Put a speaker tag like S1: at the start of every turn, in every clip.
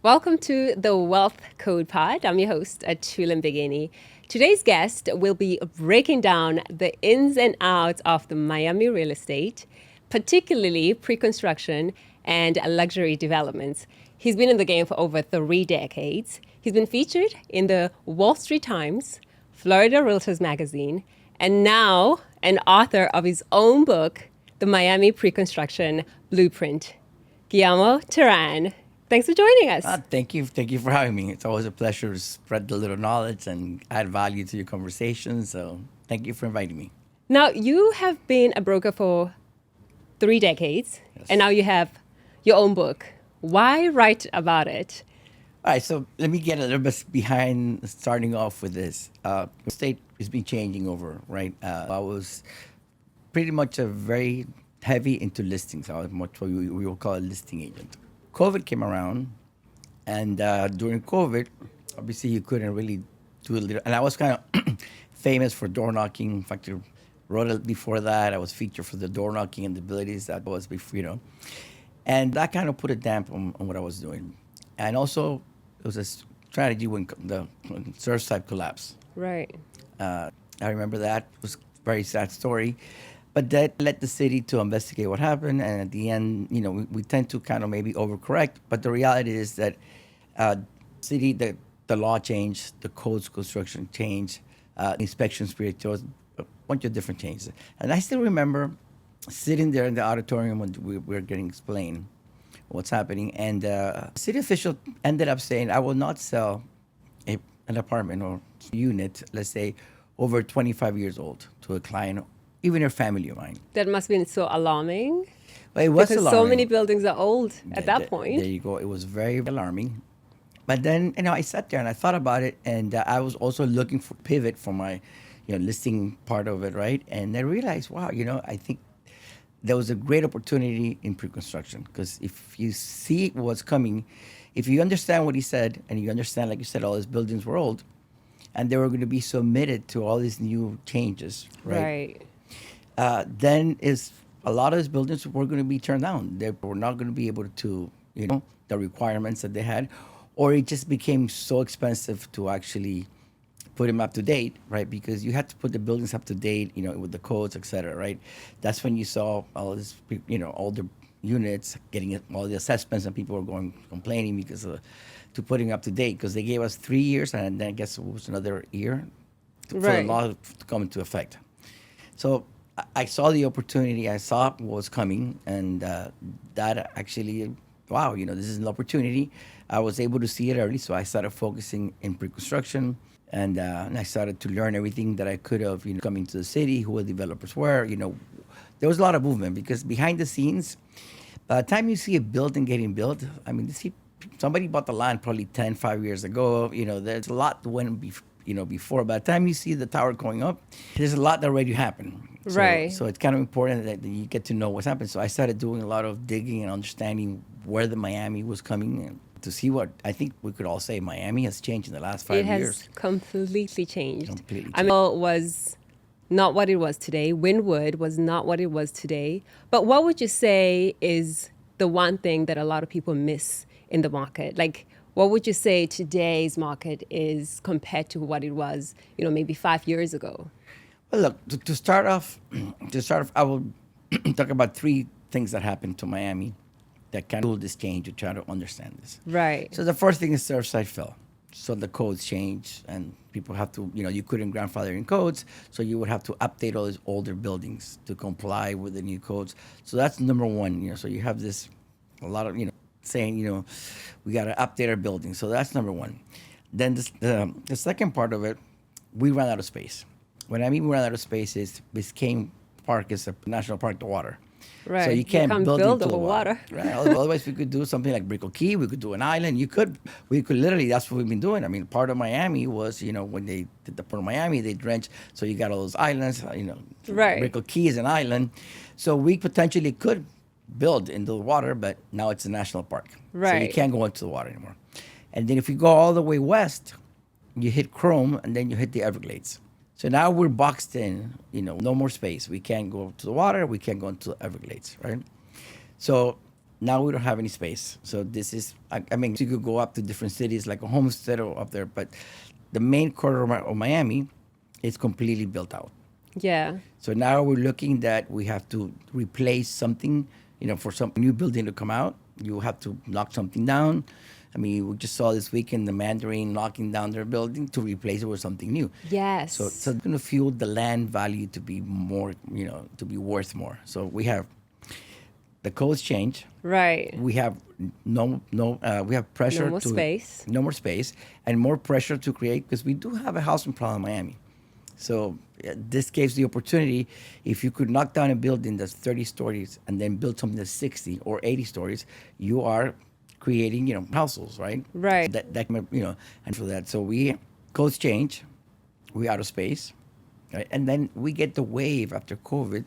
S1: Welcome to the Wealth Code Pod. I'm your host, Atulin Begini. Today's guest will be breaking down the ins and outs of the Miami real estate, particularly pre-construction and luxury developments. He's been in the game for over 3 decades. He's been featured in the Wall Street Times, Florida Realtors Magazine, and now an author of his own book, The Miami Pre-Construction Blueprint. Guillermo Teran. Thanks for joining us.
S2: Thank you. Thank you for having me. It's always a pleasure to spread the little knowledge and add value to your conversation. So thank you for inviting me.
S1: Now, you have been a broker for 3 decades,
S2: Yes.
S1: and now you have your own book. Why write about it?
S2: All right, so let me get a little bit behind starting off with this. The state has been changing over, right? I was pretty much a very heavy into listings. I was much what we will call a listing agent. COVID came around, and during COVID, obviously you couldn't really do a little. And I was kind of famous for door knocking. In fact, I wrote it before that. I was featured for the door knocking and the abilities that was before. And that kind of put a damp on what I was doing. And also, it was a strategy when the Surfside collapsed.
S1: Right.
S2: I remember that. It was a very sad story. But that led the city to investigate what happened. And at the end, we tend to kind of maybe overcorrect. But the reality is that city, the law changed, the codes construction changed, inspection spirit chose a bunch of different changes. And I still remember sitting there in the auditorium when we were getting explained what's happening. And city official ended up saying, I will not sell an apartment or unit, let's say, over 25 years old to a client, even a family of mine.
S1: That must have been so alarming.
S2: But it was
S1: because
S2: alarming.
S1: so many buildings are old at that point.
S2: There you go. It was very alarming. But then, I sat there and I thought about it, and I was also looking for pivot for my, listing part of it, right? And I realized, wow, I think there was a great opportunity in pre-construction, because if you see what's coming, if you understand what he said, and you understand, like you said, all his buildings were old, and they were going to be submitted to all these new changes, right? Then is a lot of these buildings were going to be turned down. They were not going to be able to, the requirements that they had, or it just became so expensive to actually put them up to date, right? Because you had to put the buildings up to date, with the codes, et cetera, right? That's when you saw all this, all the units getting all the assessments, and people were going complaining because to putting up to date, because they gave us 3 years, and then I guess it was another year for the law to come into effect. So I saw the opportunity, I saw what was coming, and that actually, wow, this is an opportunity. I was able to see it early, so I started focusing in pre-construction, and I started to learn everything that I could of, coming to the city, who the developers were. There was a lot of movement, because behind the scenes, by the time you see a building getting built, I mean, somebody bought the land probably 5 years ago. There's a lot that went before. By the time you see the tower going up, there's a lot that already happened. So it's kind of important that you get to know what's happened. So I started doing a lot of digging and understanding where the Miami was coming, and to see what I think we could all say Miami has changed in the last 5 years.
S1: It has completely changed.
S2: Completely
S1: I mean, it was not what it was today. Wynwood was not what it was today. But what would you say is the one thing that a lot of people miss in the market? Like, what would you say today's market is compared to what it was, maybe 5 years ago?
S2: Well, look, to start off, I will talk about 3 things that happened to Miami that can do this change to try to understand this.
S1: Right.
S2: So the first thing is Surfside fell. So the codes changed, and people have to, you couldn't grandfather in codes, so you would have to update all these older buildings to comply with the new codes. So that's number one. So you have this, a lot of, saying, we got to update our buildings. So that's number one. Then the second part of it, we ran out of space. When I mean we ran out of space, is Biscayne Park is a national park to water.
S1: Right.
S2: So you can't build into
S1: over
S2: the
S1: water.
S2: Right. Otherwise, we could do something like Brickell Key. We could do an island. We could literally. That's what we've been doing. I mean, part of Miami was, when they did the Port of Miami, they drenched. So you got all those islands.
S1: Right.
S2: Brickell Key is an island. So we potentially could build into the water, but now it's a national park.
S1: Right.
S2: So you can't go into the water anymore. And then if you go all the way west, you hit Chrome, and then you hit the Everglades. So now we're boxed in, no more space. We can't go to the water. We can't go into the Everglades, right? So Now we don't have any space. So this is, I mean, you could go up to different cities like a Homestead or up there, but the main corridor of Miami is completely built out.
S1: Yeah.
S2: So now we're looking that we have to replace something, for some new building to come out, you have to knock something down. I mean, we just saw this weekend the Mandarin knocking down their building to replace it with something new. So
S1: Yes.
S2: it's going to fuel the land value to be more, to be worth more. So we have the codes change.
S1: Right.
S2: We have we have pressure
S1: No more
S2: to
S1: space.
S2: no more space, and more pressure to create, because we do have a housing problem in Miami. So this gives the opportunity, if you could knock down a building that's 30 stories and then build something that's 60 or 80 stories, you are creating, households, right?
S1: Right.
S2: And for that, so we codes change, we out of space, right? And then we get the wave after COVID.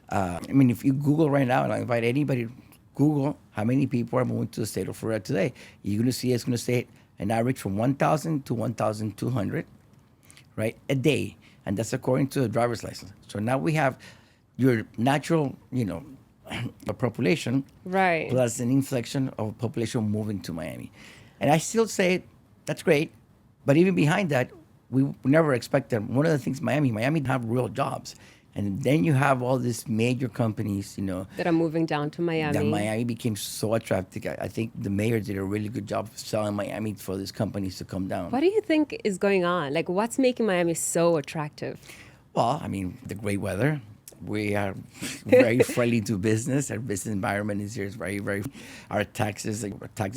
S2: I mean, if you Google right now, and I invite anybody to Google how many people are moving to the state of Florida today, you're going to see it's going to say an average from 1,000 to 1,200, right, a day. And that's according to the driver's license. So now we have your natural, a population
S1: Right.
S2: plus an inflection of a population moving to Miami. And I still say that's great. But even behind that, we never expected, one of the things Miami have real jobs. And then you have all these major companies,
S1: That are moving down to Miami.
S2: that Miami became so attractive. I think the mayor did a really good job of selling Miami for these companies to come down.
S1: What do you think is going on? Like, what's making Miami so attractive?
S2: Well, I mean, the great weather. We are very friendly to business. Our business environment is here is very, very. Our taxes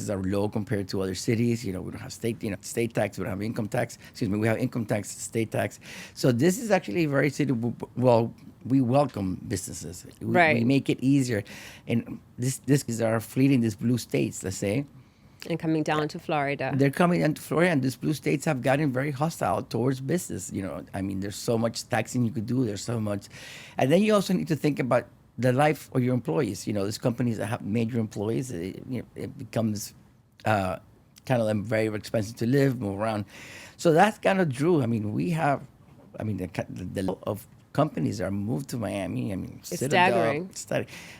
S2: are low compared to other cities. We don't have state tax. We don't have income tax. Excuse me, we have income tax, state tax. So this is actually very city. Well, we welcome businesses.
S1: Right.
S2: We make it easier, and this is our fleet in these blue states. Let's say.
S1: And coming down to Florida.
S2: They're coming into Florida, and these blue states have gotten very hostile towards business. I mean, there's so much taxing you could do. There's so much, and then you also need to think about the life of your employees. These companies that have major employees, it becomes kind of very expensive to live, move around. So that's kind of drew. I mean, the level of companies that are moved to Miami. I mean,
S1: It's staggering.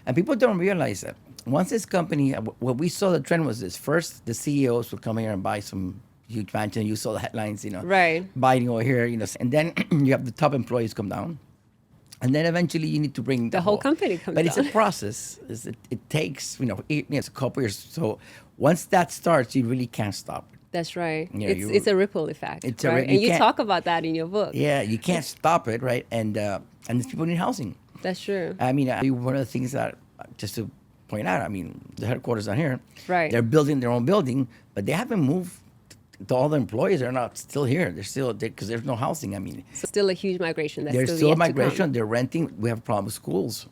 S2: And people don't realize that. Once this company, what we saw the trend was this. First, the CEOs would come here and buy some huge mansion. You saw the headlines,
S1: Right.
S2: buying over here, and then you have the top employees come down. And then eventually you need to bring
S1: The whole company comes
S2: But it's
S1: down.
S2: a process. It takes, it's a couple years. So once that starts, you really can't stop it.
S1: That's right.
S2: Yeah,
S1: It's a ripple effect.
S2: It's a
S1: right?
S2: ripple-
S1: And
S2: you
S1: you
S2: can't-
S1: talk about that in your book.
S2: Yeah, you can't stop it, right? And these people need housing.
S1: That's true.
S2: I mean, one of the things that, just to point out, I mean, the headquarters are here.
S1: Right.
S2: They're building their own building, but they haven't moved. All the employees are not still here. They're still there because there's no housing. I mean,
S1: So still a huge migration. That's
S2: there's
S1: still
S2: still
S1: yet to
S2: migration.
S1: come.
S2: They're renting. We have a problem with schools.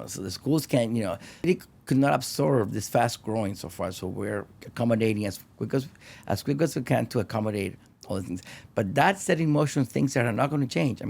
S2: So the schools can't. They could not absorb this fast growing so far. So we're accommodating as quick as we can to accommodate all the things. But that set in motion things that are not going to change.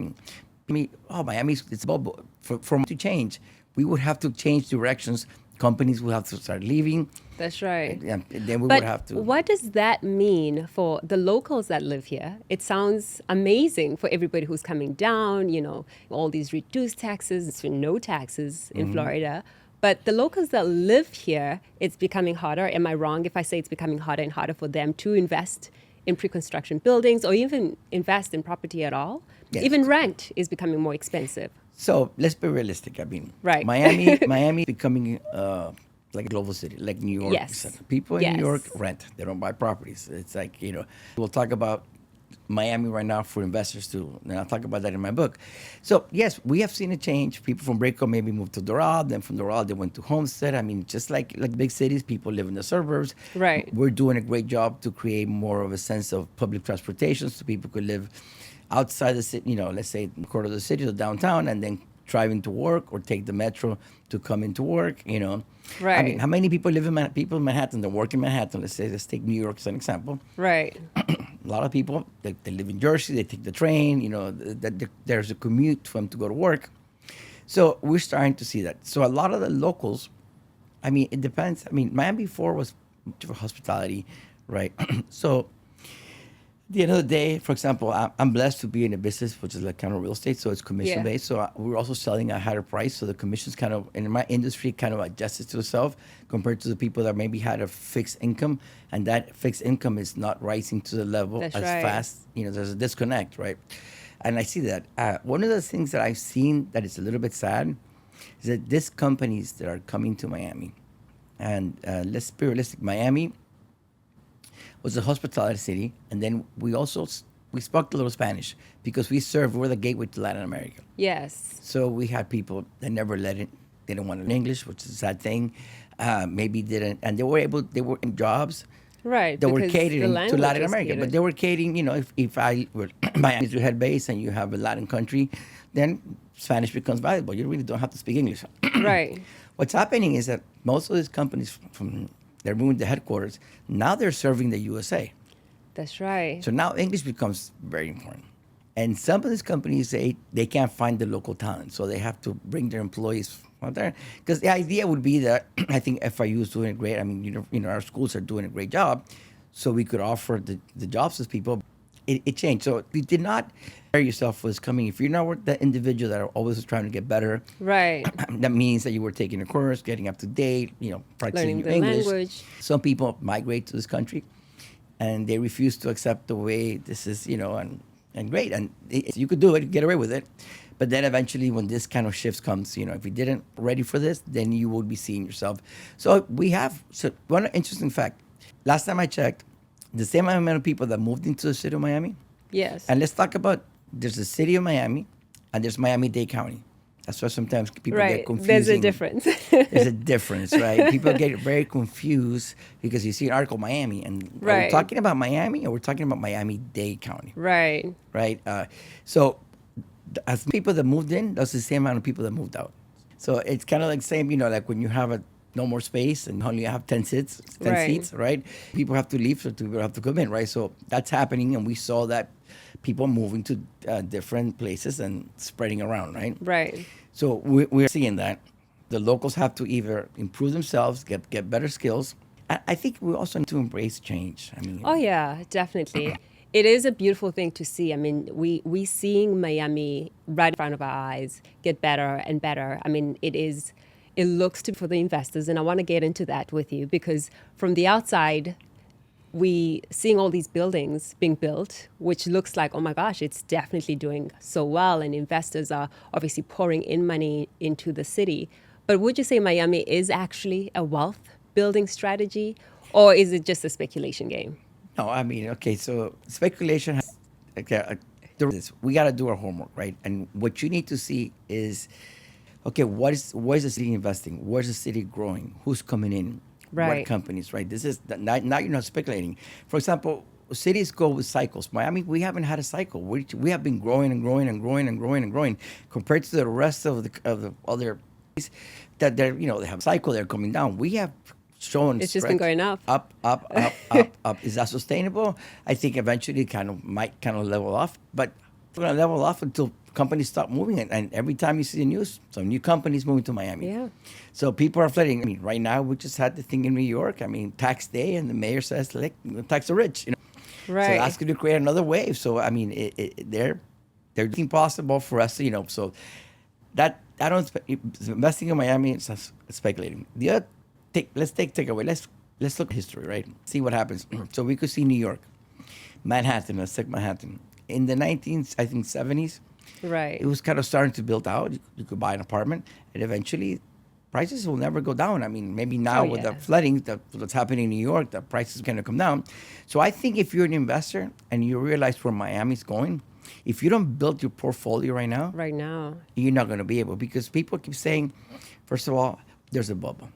S2: Miami's it's bubble for to change. We would have to change directions. Companies will have to start leaving.
S1: That's right.
S2: And then we
S1: But
S2: would have to.
S1: what does that mean for the locals that live here? It sounds amazing for everybody who's coming down, all these reduced taxes, no taxes in Florida. But the locals that live here, it's becoming harder. Am I wrong if I say it's becoming harder and harder for them to invest in pre-construction buildings or even invest in property at all?
S2: Yes.
S1: Even rent is becoming more expensive.
S2: So let's be realistic. I mean,
S1: Right.
S2: Miami is becoming like a global city, like New York.
S1: Yes.
S2: People in
S1: Yes.
S2: New York rent; they don't buy properties. It's like we'll talk about Miami right now for investors too, and I'll talk about that in my book. So yes, we have seen a change. People from Braco maybe moved to Doral, then from Doral they went to Homestead. I mean, just like big cities, people live in the suburbs.
S1: Right.
S2: We're doing a great job to create more of a sense of public transportation, so people could live outside the city, let's say the quarter of the city or downtown, and then drive into work or take the metro to come into work, I mean,
S1: Right.
S2: how many people live in people in Manhattan that work in Manhattan? Let's take New York as an example.
S1: Right.
S2: A lot of people, they live in Jersey, they take the train, there's a commute for them to go to work. So we're starting to see that. So a lot of the locals, I mean, it depends. I mean, Miami before was much of a hospitality, right? So At the end of the day, for example, I'm blessed to be in a business which is like kind of real estate, so it's commission
S1: Yeah.
S2: based. So we're also selling at a higher price, so the commissions kind of in my industry kind of adjusts to itself compared to the people that maybe had a fixed income, and that fixed income is not rising to the level
S1: That's
S2: as
S1: right.
S2: fast. There's a disconnect, right? And I see that. One of the things that I've seen that is a little bit sad is that these companies that are coming to Miami, and let's be realistic, Miami was a hospitality city, and then we spoke a little Spanish because we're the gateway to Latin America.
S1: Yes.
S2: So we had people that never let it. They didn't want to learn English, which is a sad thing. Maybe didn't, and they were in jobs
S1: Right,
S2: that were
S1: because the
S2: catering to
S1: language
S2: Latin
S1: is
S2: America, but
S1: catered.
S2: they were catering. If I were Miami is your head base and you have a Latin country, then Spanish becomes valuable. You really don't have to speak English.
S1: Right.
S2: What's happening is that most of these companies from they're moving the headquarters. Now they're serving the USA.
S1: That's right.
S2: So now English becomes very important. And some of these companies say they can't find the local talent, so they have to bring their employees out there. Because the idea would be that I think FIU is doing a great. I mean, our schools are doing a great job, so we could offer the jobs to people. It changed. So you did not prepare yourself was coming. If you're not the individual that are always trying to get better,
S1: Right.
S2: that means that you were taking a course, getting up to date, practicing
S1: Learning
S2: your
S1: the
S2: English.
S1: language.
S2: Some people migrate to this country and they refuse to accept the way this is, and great. And you could do it, get away with it. But then eventually when this kind of shifts comes, if you didn't ready for this, then you would be seeing yourself. So one interesting fact. Last time I checked, the same amount of people that moved into the city of Miami,
S1: Yes.
S2: and let's talk about there's the city of Miami and there's Miami-Dade County. That's why sometimes people get
S1: Right.
S2: confused.
S1: There's a difference.
S2: There's a difference, right? People get very confused because you see an article Miami, and are we
S1: Right.
S2: talking about Miami or we're talking about Miami-Dade County,
S1: Right.
S2: right? So as people that moved in, that's the same amount of people that moved out. So it's kind of like same, like when you have no more space and only have 10 seats,
S1: Right.
S2: seats, right? People have to leave, so people have to come in, right? So that's happening, and we saw that people moving to different places and spreading around, right?
S1: Right.
S2: So we're seeing that the locals have to either improve themselves, get better skills. I think we also need to embrace change. I mean,
S1: Oh yeah, definitely. It is a beautiful thing to see. I mean, we seeing Miami right in front of our eyes get better and better. I mean, it looks to for the investors, and I want to get into that with you because from the outside, we seeing all these buildings being built, which looks like, oh my gosh, it's definitely doing so well, and investors are obviously pouring in money into the city. But would you say Miami is actually a wealth building strategy, or is it just a speculation game?
S2: no, I mean, okay, so speculation has, okay, we got to do our homework, right? And what you need to see is, okay, where's the city investing? Where's the city growing? Who's coming in? What
S1: Right.
S2: companies, right? This is now you're not speculating. For example, cities go with cycles. Miami, we haven't had a cycle. We have been growing and growing and growing and growing and growing compared to the rest of the other cities that they have a cycle. They're coming down. We have shown
S1: It's just been going up.
S2: up, up, up, up, up. Is that sustainable? I think eventually might kind of level off, but we're gonna level off until companies stop moving. And every time you see the news, some new companies moving to Miami.
S1: Yeah.
S2: So people are flooding. I mean, right now we just had the thing in New York. I mean, tax day, and the mayor says, like, tax the rich. So
S1: Right.
S2: that's going to create another wave. So I mean, they're doing possible for us. So that I don't investing in Miami is speculating. The other let's take away. Let's look at history, right? See what happens. So we could see New York, Manhattan. Let's take Manhattan in the 70s.
S1: Right.
S2: It was kind of starting to build out. You could buy an apartment, and eventually, prices will never go down. I mean, maybe now
S1: Oh,
S2: with the
S1: yeah.
S2: flooding that's happening in New York, the prices are going to come down. So I think if you're an investor and you realize where Miami's going, if you don't build your portfolio right now,
S1: Right now.
S2: you're not going to be able, because people keep saying, first of all, there's a bubble.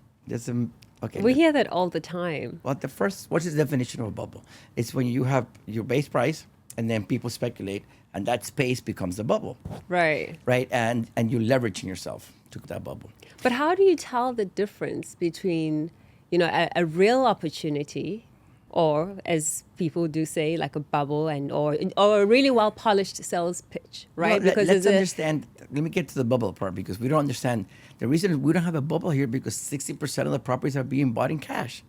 S2: Okay.
S1: We hear that all the time.
S2: Well, what's the definition of a bubble? It's when you have your base price and then people speculate, and that space becomes the bubble,
S1: Right.
S2: right? And you're leveraging yourself to that bubble.
S1: But how do you tell the difference between, a real opportunity, or as people do say, like a bubble, or a really well polished sales pitch, right?
S2: Well, let's
S1: it's a,
S2: understand. Let me get to the bubble part, because we don't understand. The reason we don't have a bubble here because 60% of the properties are being bought in cash.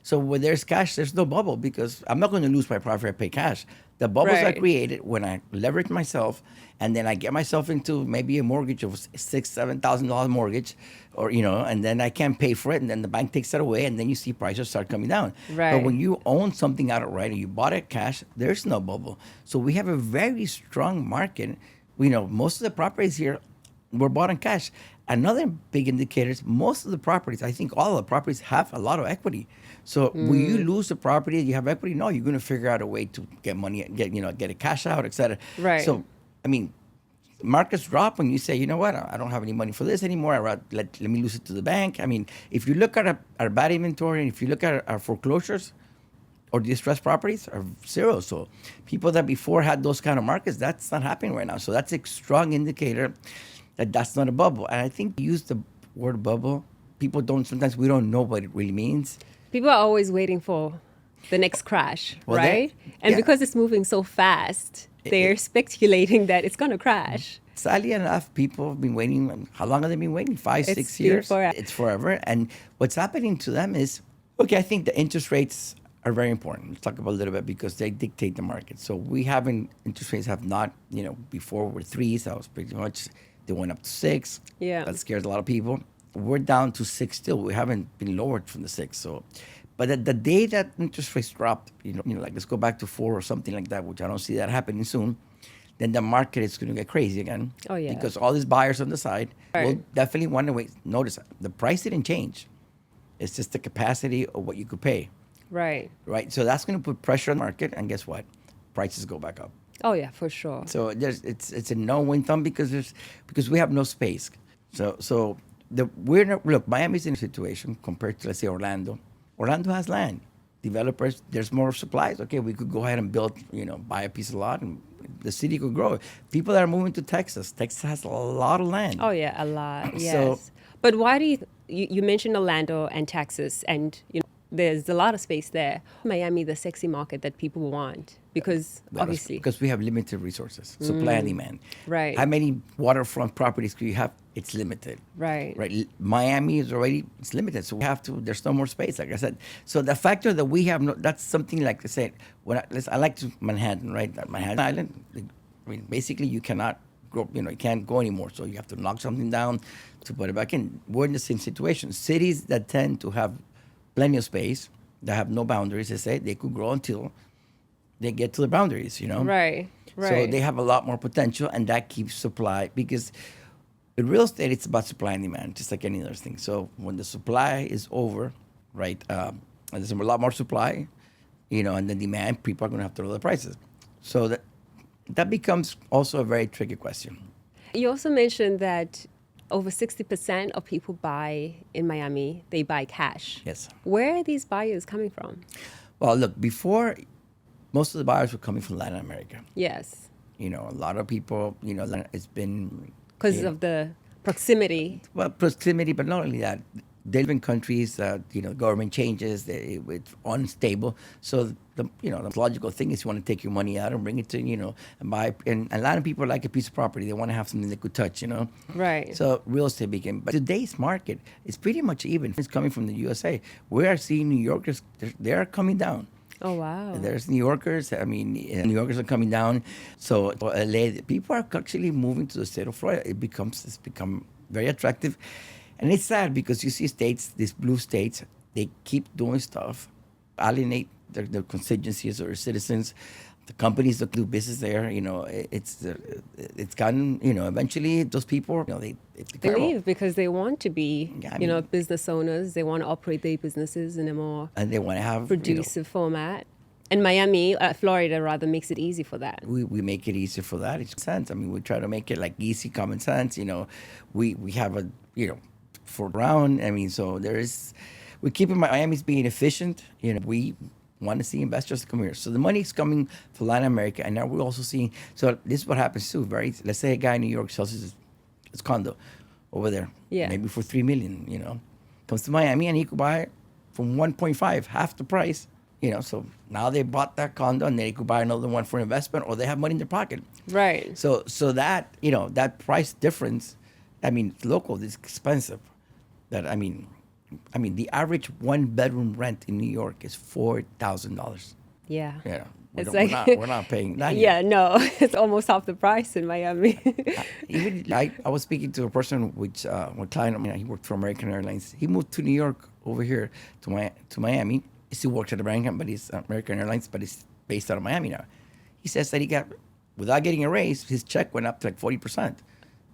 S2: So when there's cash, there's no bubble because I'm not going to lose my profit. I pay cash. The bubbles are
S1: Right.
S2: created when I leverage myself, and then I get myself into maybe a mortgage of $6,000-7,000 mortgage, or and then I can't pay for it, and then the bank takes that away, and then you see prices start coming down. But
S1: Right.
S2: when you own something outright and you bought it cash, there's no bubble. So we have a very strong market. Most of the properties here were bought in cash. Another big indicator is most of the properties, I think all of the properties have a lot of equity. So when you lose the property, you have equity. No, you're going to figure out a way to get money, get a cash out, etc.
S1: Right.
S2: So, I mean, markets drop when you say, you know what, I don't have any money for this anymore. Let me lose it to the bank. I mean, if you look at our bad inventory, and if you look at our foreclosures or distressed properties, are zero. So people that before had those kind of markets, that's not happening right now. So that's a strong indicator that that's not a bubble. And I think you use the word bubble. People don't, sometimes we don't know what it really means.
S1: People are always waiting for the next crash,
S2: Well,
S1: right? And
S2: yeah.
S1: because it's moving so fast, they're speculating that it's going to crash.
S2: Sadly enough, people have been waiting. How long have they been waiting? 5,
S1: It's
S2: 6
S1: been
S2: years?
S1: forever.
S2: It's forever. And what's happening to them is, okay, I think the interest rates are very important. Let's talk about a little bit because they dictate the market. So interest rates have not, before were threes. That was pretty much, they went up to 6.
S1: Yeah.
S2: That scares a lot of people. We're down to 6 still. We haven't been lowered from the 6. So, but the day that interest rates dropped, like let's go back to 4 or something like that, which I don't see that happening soon, then the market is going to get crazy again.
S1: Oh, yeah.
S2: Because all these buyers on the side
S1: Right.
S2: will definitely want to wait. Notice the price didn't change. It's just the capacity of what you could pay,
S1: Right.
S2: right? So that's going to put pressure on the market, and guess what? Prices go back up.
S1: Oh, yeah, for sure.
S2: So it's a no-win thumb because we have no space. So look, Miami's in a situation compared to, let's say, Orlando. Orlando has land. Developers, there's more supplies. Okay, we could go ahead and build, buy a piece of lot, and the city could grow. People that are moving to Texas. Texas has a lot of land.
S1: Oh, yeah, a lot. Yes.
S2: So-
S1: But why do you mentioned Orlando and Texas, and there's a lot of space there. Miami, the sexy market that people want, because obviously.
S2: Because we have limited resources, supply and demand.
S1: Right.
S2: How many waterfront properties do you have? It's limited.
S1: Right.
S2: Right. Miami is it's limited, so we have to. There's no more space, like I said. So the factor that we have, that's something like I said. I like to Manhattan, right? That Manhattan Island. I mean, basically, you cannot go. You can't go anymore. So you have to knock something down to put it back in. We're in the same situation. Cities that tend to have plenty of space, that have no boundaries, they could grow until they get to the boundaries,
S1: Right.
S2: So
S1: Right.
S2: they have a lot more potential, and that keeps supply, because in real estate, it's about supply and demand, just like any other thing. So when the supply is over, right, and there's a lot more supply, and the demand, people are going to have to lower the prices. So that becomes also a very tricky question.
S1: You also mentioned that over 60% of people buy in Miami, they buy cash.
S2: Yes.
S1: Where are these buyers coming from?
S2: Well, look, before, most of the buyers were coming from Latin America.
S1: Yes.
S2: A lot of people, it's been...
S1: Because of the proximity.
S2: Well, proximity, but not only that. They live in countries that, government changes, it's unstable. So, the logical thing is you want to take your money out and bring it to, and buy. And a lot of people like a piece of property. They want to have something they could touch,
S1: Right.
S2: So real estate became, but today's market is pretty much even. It's coming from the USA. We are seeing New Yorkers, they're coming down.
S1: Oh, wow.
S2: There's New Yorkers. I mean, New Yorkers are coming down. So LA, people are actually moving to the state of Florida. It's become very attractive. And it's sad because you see states, these blue states, they keep doing stuff, alienate their constituencies or citizens, the companies that do business there. It's gotten, eventually those people, they
S1: They leave because they want to be,
S2: Yeah, I mean-
S1: business owners. They want to operate their businesses in a more
S2: and they want to have,
S1: producer format. And Miami, Florida rather, makes it easy for that.
S2: we make it easier for that. It's sense. I mean, we try to make it like easy, common sense. We have a, for round. I mean, so we're keeping Miami's being efficient. We want to see investors come here. So the money's coming from Latin America, and now we're also seeing. So this is what happens too. Let's say a guy in New York sells his condo over there,
S1: Yeah.
S2: maybe for $3 million. Comes to Miami and he could buy it from 1.5, half the price. So now they bought that condo and they could buy another one for investment, or they have money in their pocket.
S1: Right.
S2: So that that price difference, I mean, local is expensive. That, I mean, I mean, the average one bedroom rent in New York is $4,000.
S1: Yeah.
S2: Yeah,
S1: It's
S2: we're not paying that here.
S1: yeah, no, it's almost half the price in Miami.
S2: Even I was speaking to a person which one client of mine. He worked for American Airlines. He moved to New York over here to Miami. He still works at American, but he's American Airlines, but he's based out of Miami now. He says that he got, without getting a raise, his check went up to like 40%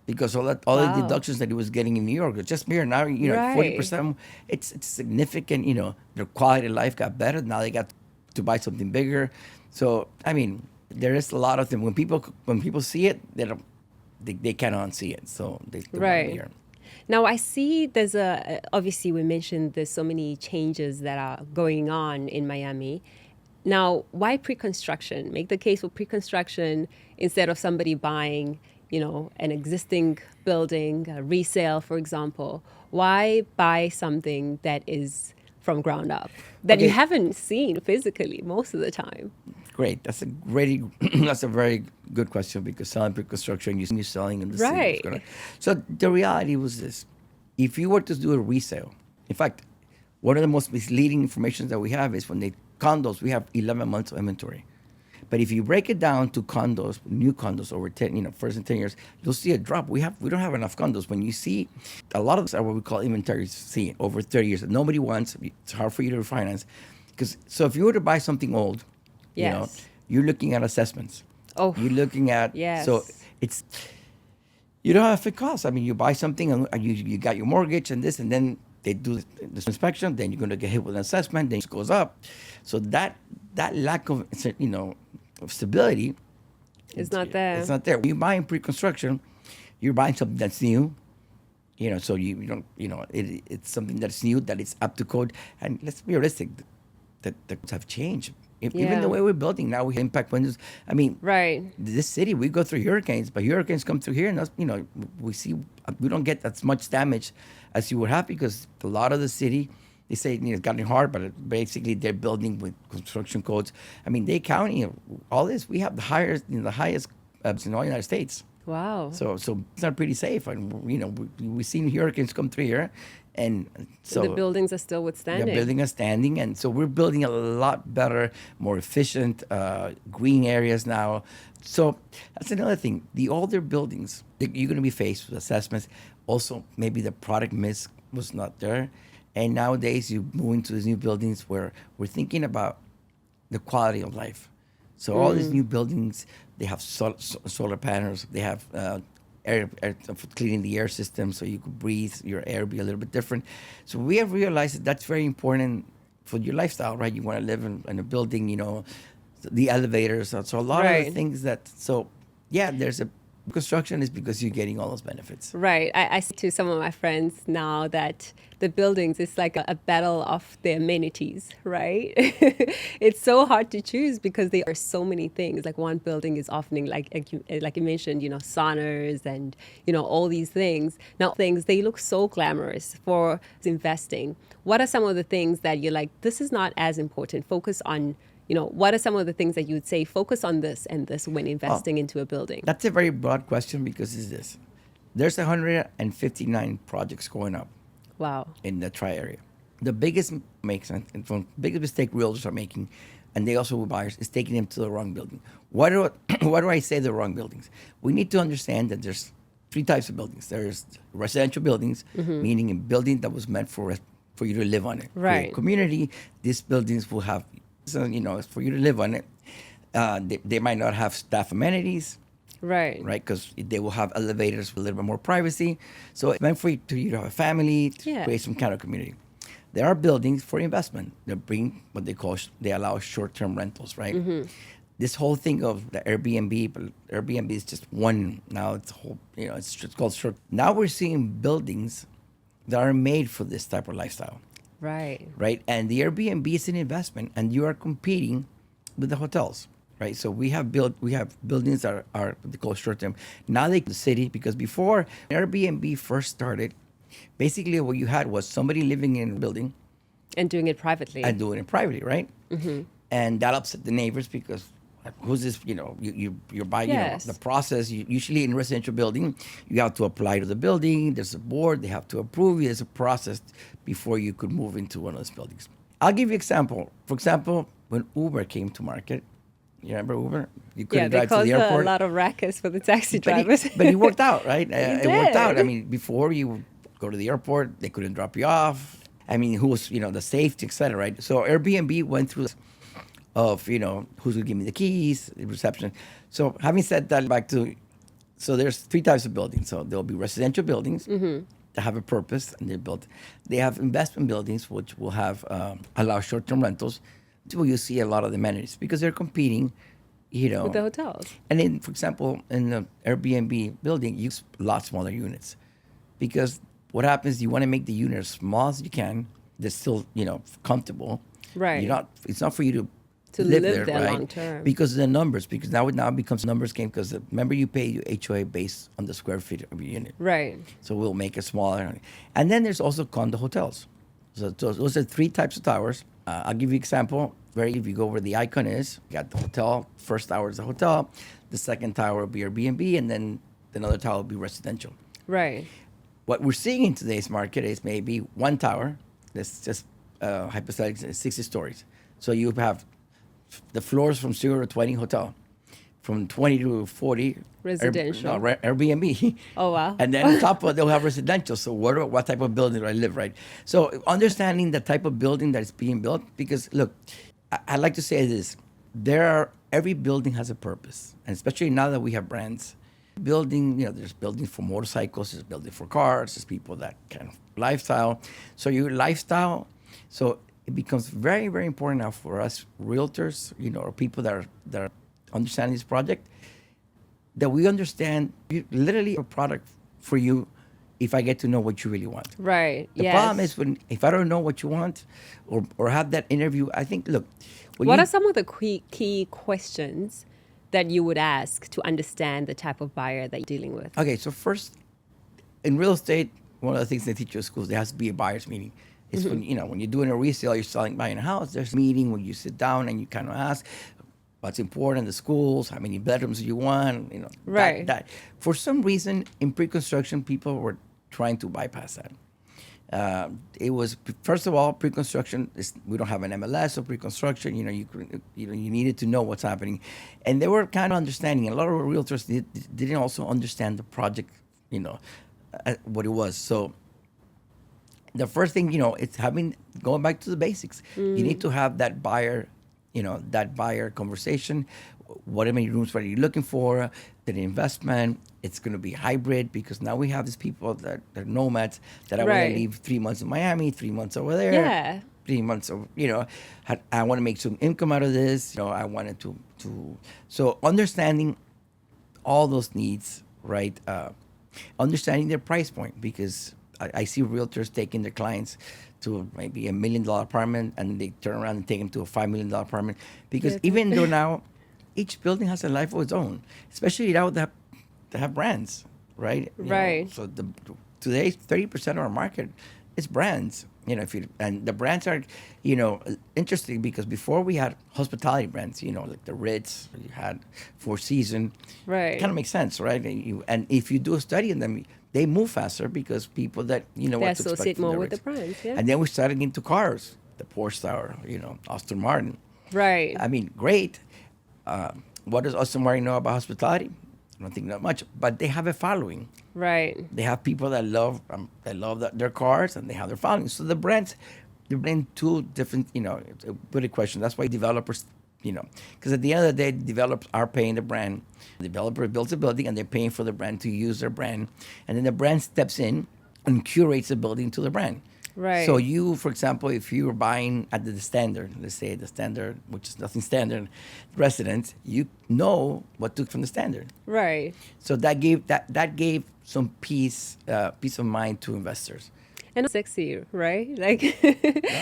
S2: because all the
S1: Wow.
S2: deductions that he was getting in New York, just here now, you know,
S1: Right.
S2: 40%. It's significant. You know, their quality of life got better. Now they got to buy something bigger. So I mean, there is a lot of them. When people see it, they cannot unsee it. So they want to be
S1: Right.
S2: here.
S1: Now I see there's obviously we mentioned there's so many changes that are going on in Miami. Now, why pre-construction? Make the case for pre-construction instead of somebody buying, an existing building, a resale, for example. Why buy something that is from ground up that you
S2: Okay,
S1: haven't seen physically most of the time?
S2: great. That's a very good question because selling pre-construction, you're selling in the city. It's gonna.
S1: Right.
S2: So the reality was this: if you were to do a resale, in fact, one of the most misleading information that we have is when they condos, we have 11 months of inventory. But if you break it down to condos, new condos over 10, first in 10 years, you'll see a drop. We don't have enough condos. When you see a lot of those are what we call inventory seeing over 30 years that nobody wants. It's hard for you to refinance. So if you were to buy something old, you know,
S1: Yes.
S2: you're looking at assessments.
S1: Oh,
S2: You're looking at so
S1: yes.
S2: it's you don't have fixed costs. I mean, you buy something and you got your mortgage and this, and then they do this inspection. Then you're going to get hit with an assessment. Then it goes up. So that lack of of stability,
S1: It's not
S2: it's
S1: there.
S2: not there. When you're buying pre-construction, you're buying something that's new. So you don't it's something that's new, that it's up to code. And let's be realistic, that the codes have changed. Even the
S1: Yeah.
S2: way we're building now, we have impact windows. I mean,
S1: Right.
S2: this city, we go through hurricanes, but hurricanes come through here, and that's, we don't get as much damage as you would have because a lot of the city, they say it's gotten hard, but basically they're building with construction codes. I mean, Dade County, all this, we have the highest in all the United States.
S1: Wow.
S2: So it's not pretty safe, and we've seen hurricanes come through here, and
S1: The
S2: so
S1: buildings are still
S2: they're
S1: withstanding.
S2: building a standing, and so we're building a lot better, more efficient green areas now. So that's another thing. The older buildings, you're going to be faced with assessments. Also, maybe the product mix was not there, and nowadays you move into these new buildings where we're thinking about the quality of life. So all these new buildings, they have solar panels. They have air for cleaning the air system, so you could breathe. Your air be a little bit different. So we have realized that that's very important for your lifestyle, right? You want to live in a building, the elevators. So a lot of the
S1: Right.
S2: things that. So yeah, there's a construction is because you're getting all those benefits.
S1: Right. I say to some of my friends now that the buildings is like a battle of the amenities, right? It's so hard to choose because there are so many things. Like one building is offering, like you mentioned, saunas and all these things. Now things they look so glamorous for investing. What are some of the things that you're like, this is not as important? Focus on. What are some of the things that you would say, focus on this and this when investing into a building?
S2: That's a very broad question because it's this. There's 159 projects going up
S1: Wow.
S2: in the tri area. The biggest biggest mistake realtors are making, and they also buyers, is taking them to the wrong building. Why do I say the wrong buildings? We need to understand that there's three types of buildings. There's residential buildings, meaning a building that was meant for you to live on it. For your
S1: Right.
S2: community, these buildings will have, so, it's for you to live on it. They might not have staff amenities,
S1: Right.
S2: right? Because they will have elevators with a little bit more privacy. So it's meant for you to have a family, to
S1: Yeah.
S2: create some kind of community. There are buildings for investment. They bring what they allow short-term rentals, right? This whole thing of the Airbnb, but Airbnb is just one. Now it's a whole, it's just called short. Now we're seeing buildings that are made for this type of lifestyle,
S1: Right.
S2: right? And the Airbnb is an investment, and you are competing with the hotels, right? So we have buildings that are what they call short term. Now the city, because before Airbnb first started, basically what you had was somebody living in a building
S1: And doing it privately.
S2: and doing it privately, right? And that upset the neighbors because who's this? You're buying. The
S1: Yes.
S2: process. Usually in residential building, you have to apply to the building. There's a board. They have to approve you. There's a process before you could move into one of those buildings. I'll give you example. For example, when Uber came to market, you remember Uber? You
S1: Yeah,
S2: couldn't
S1: they
S2: drive to the
S1: caused a
S2: airport.
S1: lot of rackets for the taxi
S2: But
S1: drivers.
S2: it worked out, right?
S1: It
S2: It worked out. I
S1: did.
S2: mean, before you would go to the airport, they couldn't drop you off. I mean, who was, the safety, et cetera, right? So Airbnb went through of, who's going to give me the keys, the reception. So having said that, so there's three types of buildings. So there'll be residential buildings that have a purpose and they're built. They have investment buildings, which will have, allow short-term rentals, where you see a lot of the amenities because they're competing,
S1: With the hotels.
S2: and then, for example, in the Airbnb building, you use a lot smaller units because what happens, you want to make the unit as small as you can. They're still, comfortable.
S1: Right.
S2: It's not for you
S1: To
S2: live
S1: live there
S2: right?
S1: long term.
S2: Because of the numbers. Because now it becomes a numbers game. Because remember, you pay your HOA based on the square feet of your unit.
S1: Right.
S2: So we'll make it smaller. And then there's also condo hotels. So those are three types of towers. I'll give you an example. If you go where the icon is, you got the hotel. First tower is the hotel. The second tower will be Airbnb, and then another tower will be residential.
S1: Right.
S2: What we're seeing in today's market is maybe one tower that's just hypothetically 60 stories. So you have the floors from 0 to 20 hotel, from 20 to 40
S1: Residential.
S2: Airbnb.
S1: Oh, wow.
S2: And then on top of it, they'll have residential. So what type of building do I live, right? So understanding the type of building that is being built, because look, I like to say this: every building has a purpose, and especially now that we have brands. Building, there's buildings for motorcycles, there's building for cars, there's people that kind of lifestyle. So your lifestyle, so it becomes very, very important now for us realtors, or people that are understanding this project, that we understand literally a product for you if I get to know what you really want.
S1: Right.
S2: The
S1: Yes.
S2: problem is if I don't know what you want or have that interview, I think, look.
S1: What are some of the key questions that you would ask to understand the type of buyer that you're dealing with?
S2: Okay, so first, in real estate, one of the things they teach you at schools, there has to be a buyer's meeting. It's when you're doing a resale, buying a house, there's a meeting where you sit down and you kind of ask what's important, the schools, how many bedrooms you want,
S1: Right.
S2: that. For some reason, in pre-construction, people were trying to bypass that. It was, first of all, pre-construction. We don't have an MLS of pre-construction. You needed to know what's happening, and they were kind of understanding. A lot of realtors didn't also understand the project, what it was. So the first thing, it's going back to the basics. You need to have that buyer, conversation. What many rooms are you looking for? The investment. It's going to be hybrid because now we have these people that are nomads that I want
S1: Right.
S2: to leave 3 months in Miami, 3 months over there.
S1: Yeah.
S2: 3 months of, I want to make some income out of this. I wanted to so understanding all those needs, right? Understanding their price point because I see realtors taking their clients to maybe $1 million apartment and they turn around and take them to a $5 million apartment because
S1: Yeah.
S2: even though now each building has a life of its own, especially now that have brands, right?
S1: Right.
S2: So today 30% of our market is brands. And the brands are, interesting because before we had hospitality brands, like the Ritz, you had Four Seasons.
S1: Right.
S2: Kind of makes sense, right? And if you do a study on them, they move faster because people that
S1: They
S2: what to expect
S1: associate
S2: from
S1: more
S2: the
S1: with the
S2: Ritz.
S1: brands. Yeah.
S2: And then we started into cars, the Porsche Tower, Aston Martin.
S1: Right.
S2: I mean, great. What does Aston Martin know about hospitality? I don't think not much, but they have a following.
S1: Right.
S2: They have people that love their cars, and they have their following. So the brands, they're in two different. It's a good question. That's why developers, because at the end of the day, developers are paying the brand. The developer builds a building, and they're paying for the brand to use their brand, and then the brand steps in and curates the building to the brand.
S1: Right.
S2: So you, for example, if you were buying at the standard, let's say the standard, which is nothing standard, residence, you know what to from the standard.
S1: Right.
S2: So that gave some peace of mind to investors.
S1: And sexy, right? Like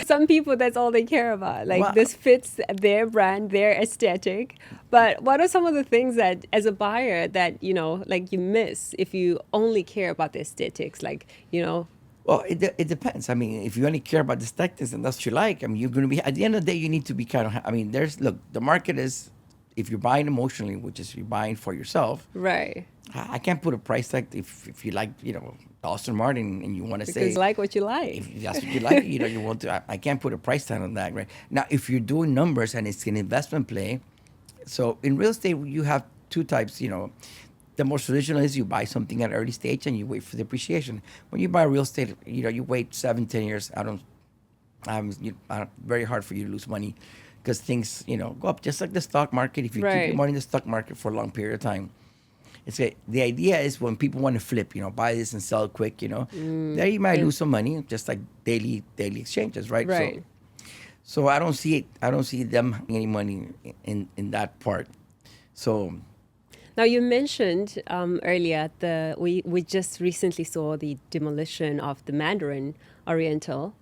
S1: some people, that's all they care about. Like
S2: Well-
S1: this fits their brand, their aesthetic. But what are some of the things that, as a buyer, that like you miss if you only care about the aesthetics? Like
S2: Well, it depends. I mean, if you only care about the aesthetics and that's what you like, I mean, you're going to be, at the end of the day, you need to be kind of, the market is if you're buying emotionally, which is you're buying for yourself,
S1: Right.
S2: I can't put a price tag if you like, Aston Martin and you want to
S1: Because
S2: say
S1: you like what you like.
S2: if that's what you like, you want to. I can't put a price tag on that, right? Now, if you're doing numbers and it's an investment play, so in real estate you have two types. The most traditional is you buy something at an early stage and you wait for the appreciation. When you buy real estate, you wait 7, 10 years. Very hard for you to lose money because things, go up just like the stock market. If you keep your
S1: Right.
S2: money in the stock market for a long period of time, the idea is when people want to flip, buy this and sell it quick, there you might
S1: Yeah.
S2: lose some money, just like daily exchanges, right?
S1: Right.
S2: So I don't see it. I don't see them making any money in that part. So
S1: Now you mentioned earlier we just recently saw the demolition of the Mandarin Oriental.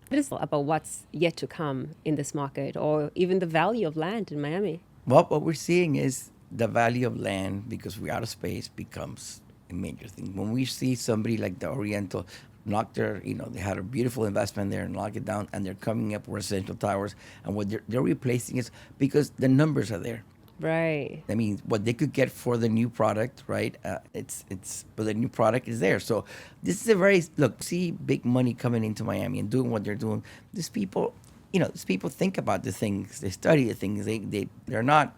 S1: What is about what's yet to come in this market, or even the value of land in Miami?
S2: what we're seeing is the value of land because we're out of space becomes a major thing. When we see somebody like the Oriental knock they had a beautiful investment there and knock it down, and they're coming up residential towers, and what they're replacing is because the numbers are there.
S1: Right.
S2: I mean, what they could get for the new product, right? But the new product is there. So this is a very see big money coming into Miami and doing what they're doing. These people think about the things, they study the things. They're not,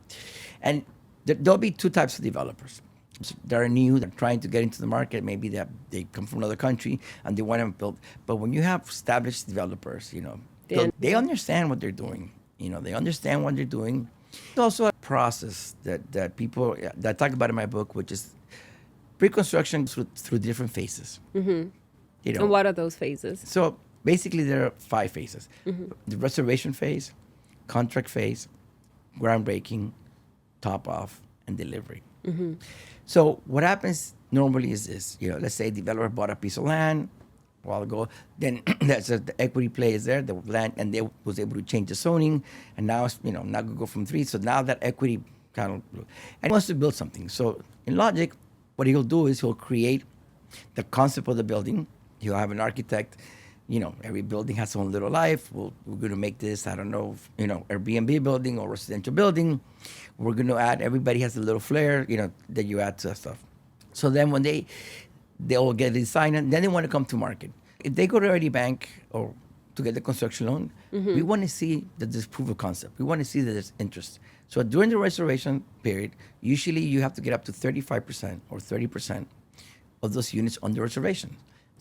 S2: and there'll be two types of developers. So they're new, they're trying to get into the market. Maybe they come from another country and they want to build. But when you have established developers, they understand what they're doing. They understand what they're doing. It's also a process that people that I talk about in my book, which is pre-construction through different phases.
S1: And what are those phases?
S2: So basically, there are 5 phases: the reservation phase, contract phase, groundbreaking, top off, and delivery. So what happens normally is this: let's say a developer bought a piece of land a while ago, then the equity play is there, the land, and they was able to change the zoning, and now it's now we go from 3. So now that equity kind of, and he wants to build something. So in logic, what he'll do is he'll create the concept of the building. He'll have an architect. Every building has its own little life. We're going to make this, I don't know, Airbnb building or residential building. We're going to add, everybody has a little flair, that you add to that stuff. So then when they all get the design, and then they want to come to market. If they go to Ready Bank or to get the construction loan, we want to see that there's proof of concept. We want to see that there's interest. So during the reservation period, usually you have to get up to 35% or 30% of those units on the reservation.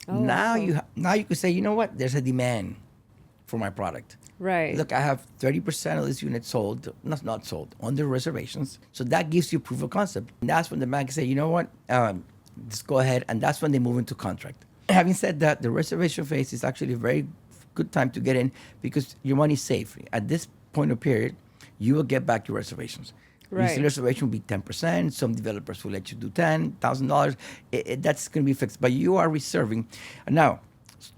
S1: Oh,
S2: Now
S1: wow.
S2: you can say, you know what? There's a demand for my product.
S1: Right.
S2: Look, I have 30% of this unit sold, not sold, on the reservations. So that gives you proof of concept. And that's when the bank say, you know what? Just go ahead. And that's when they move into contract. Having said that, the reservation phase is actually a very good time to get in because your money's safe. At this point of period, you will get back your reservations.
S1: Right.
S2: Usually reservation will be 10%. Some developers will let you do $10,000. That's going to be fixed. But you are reserving. Now,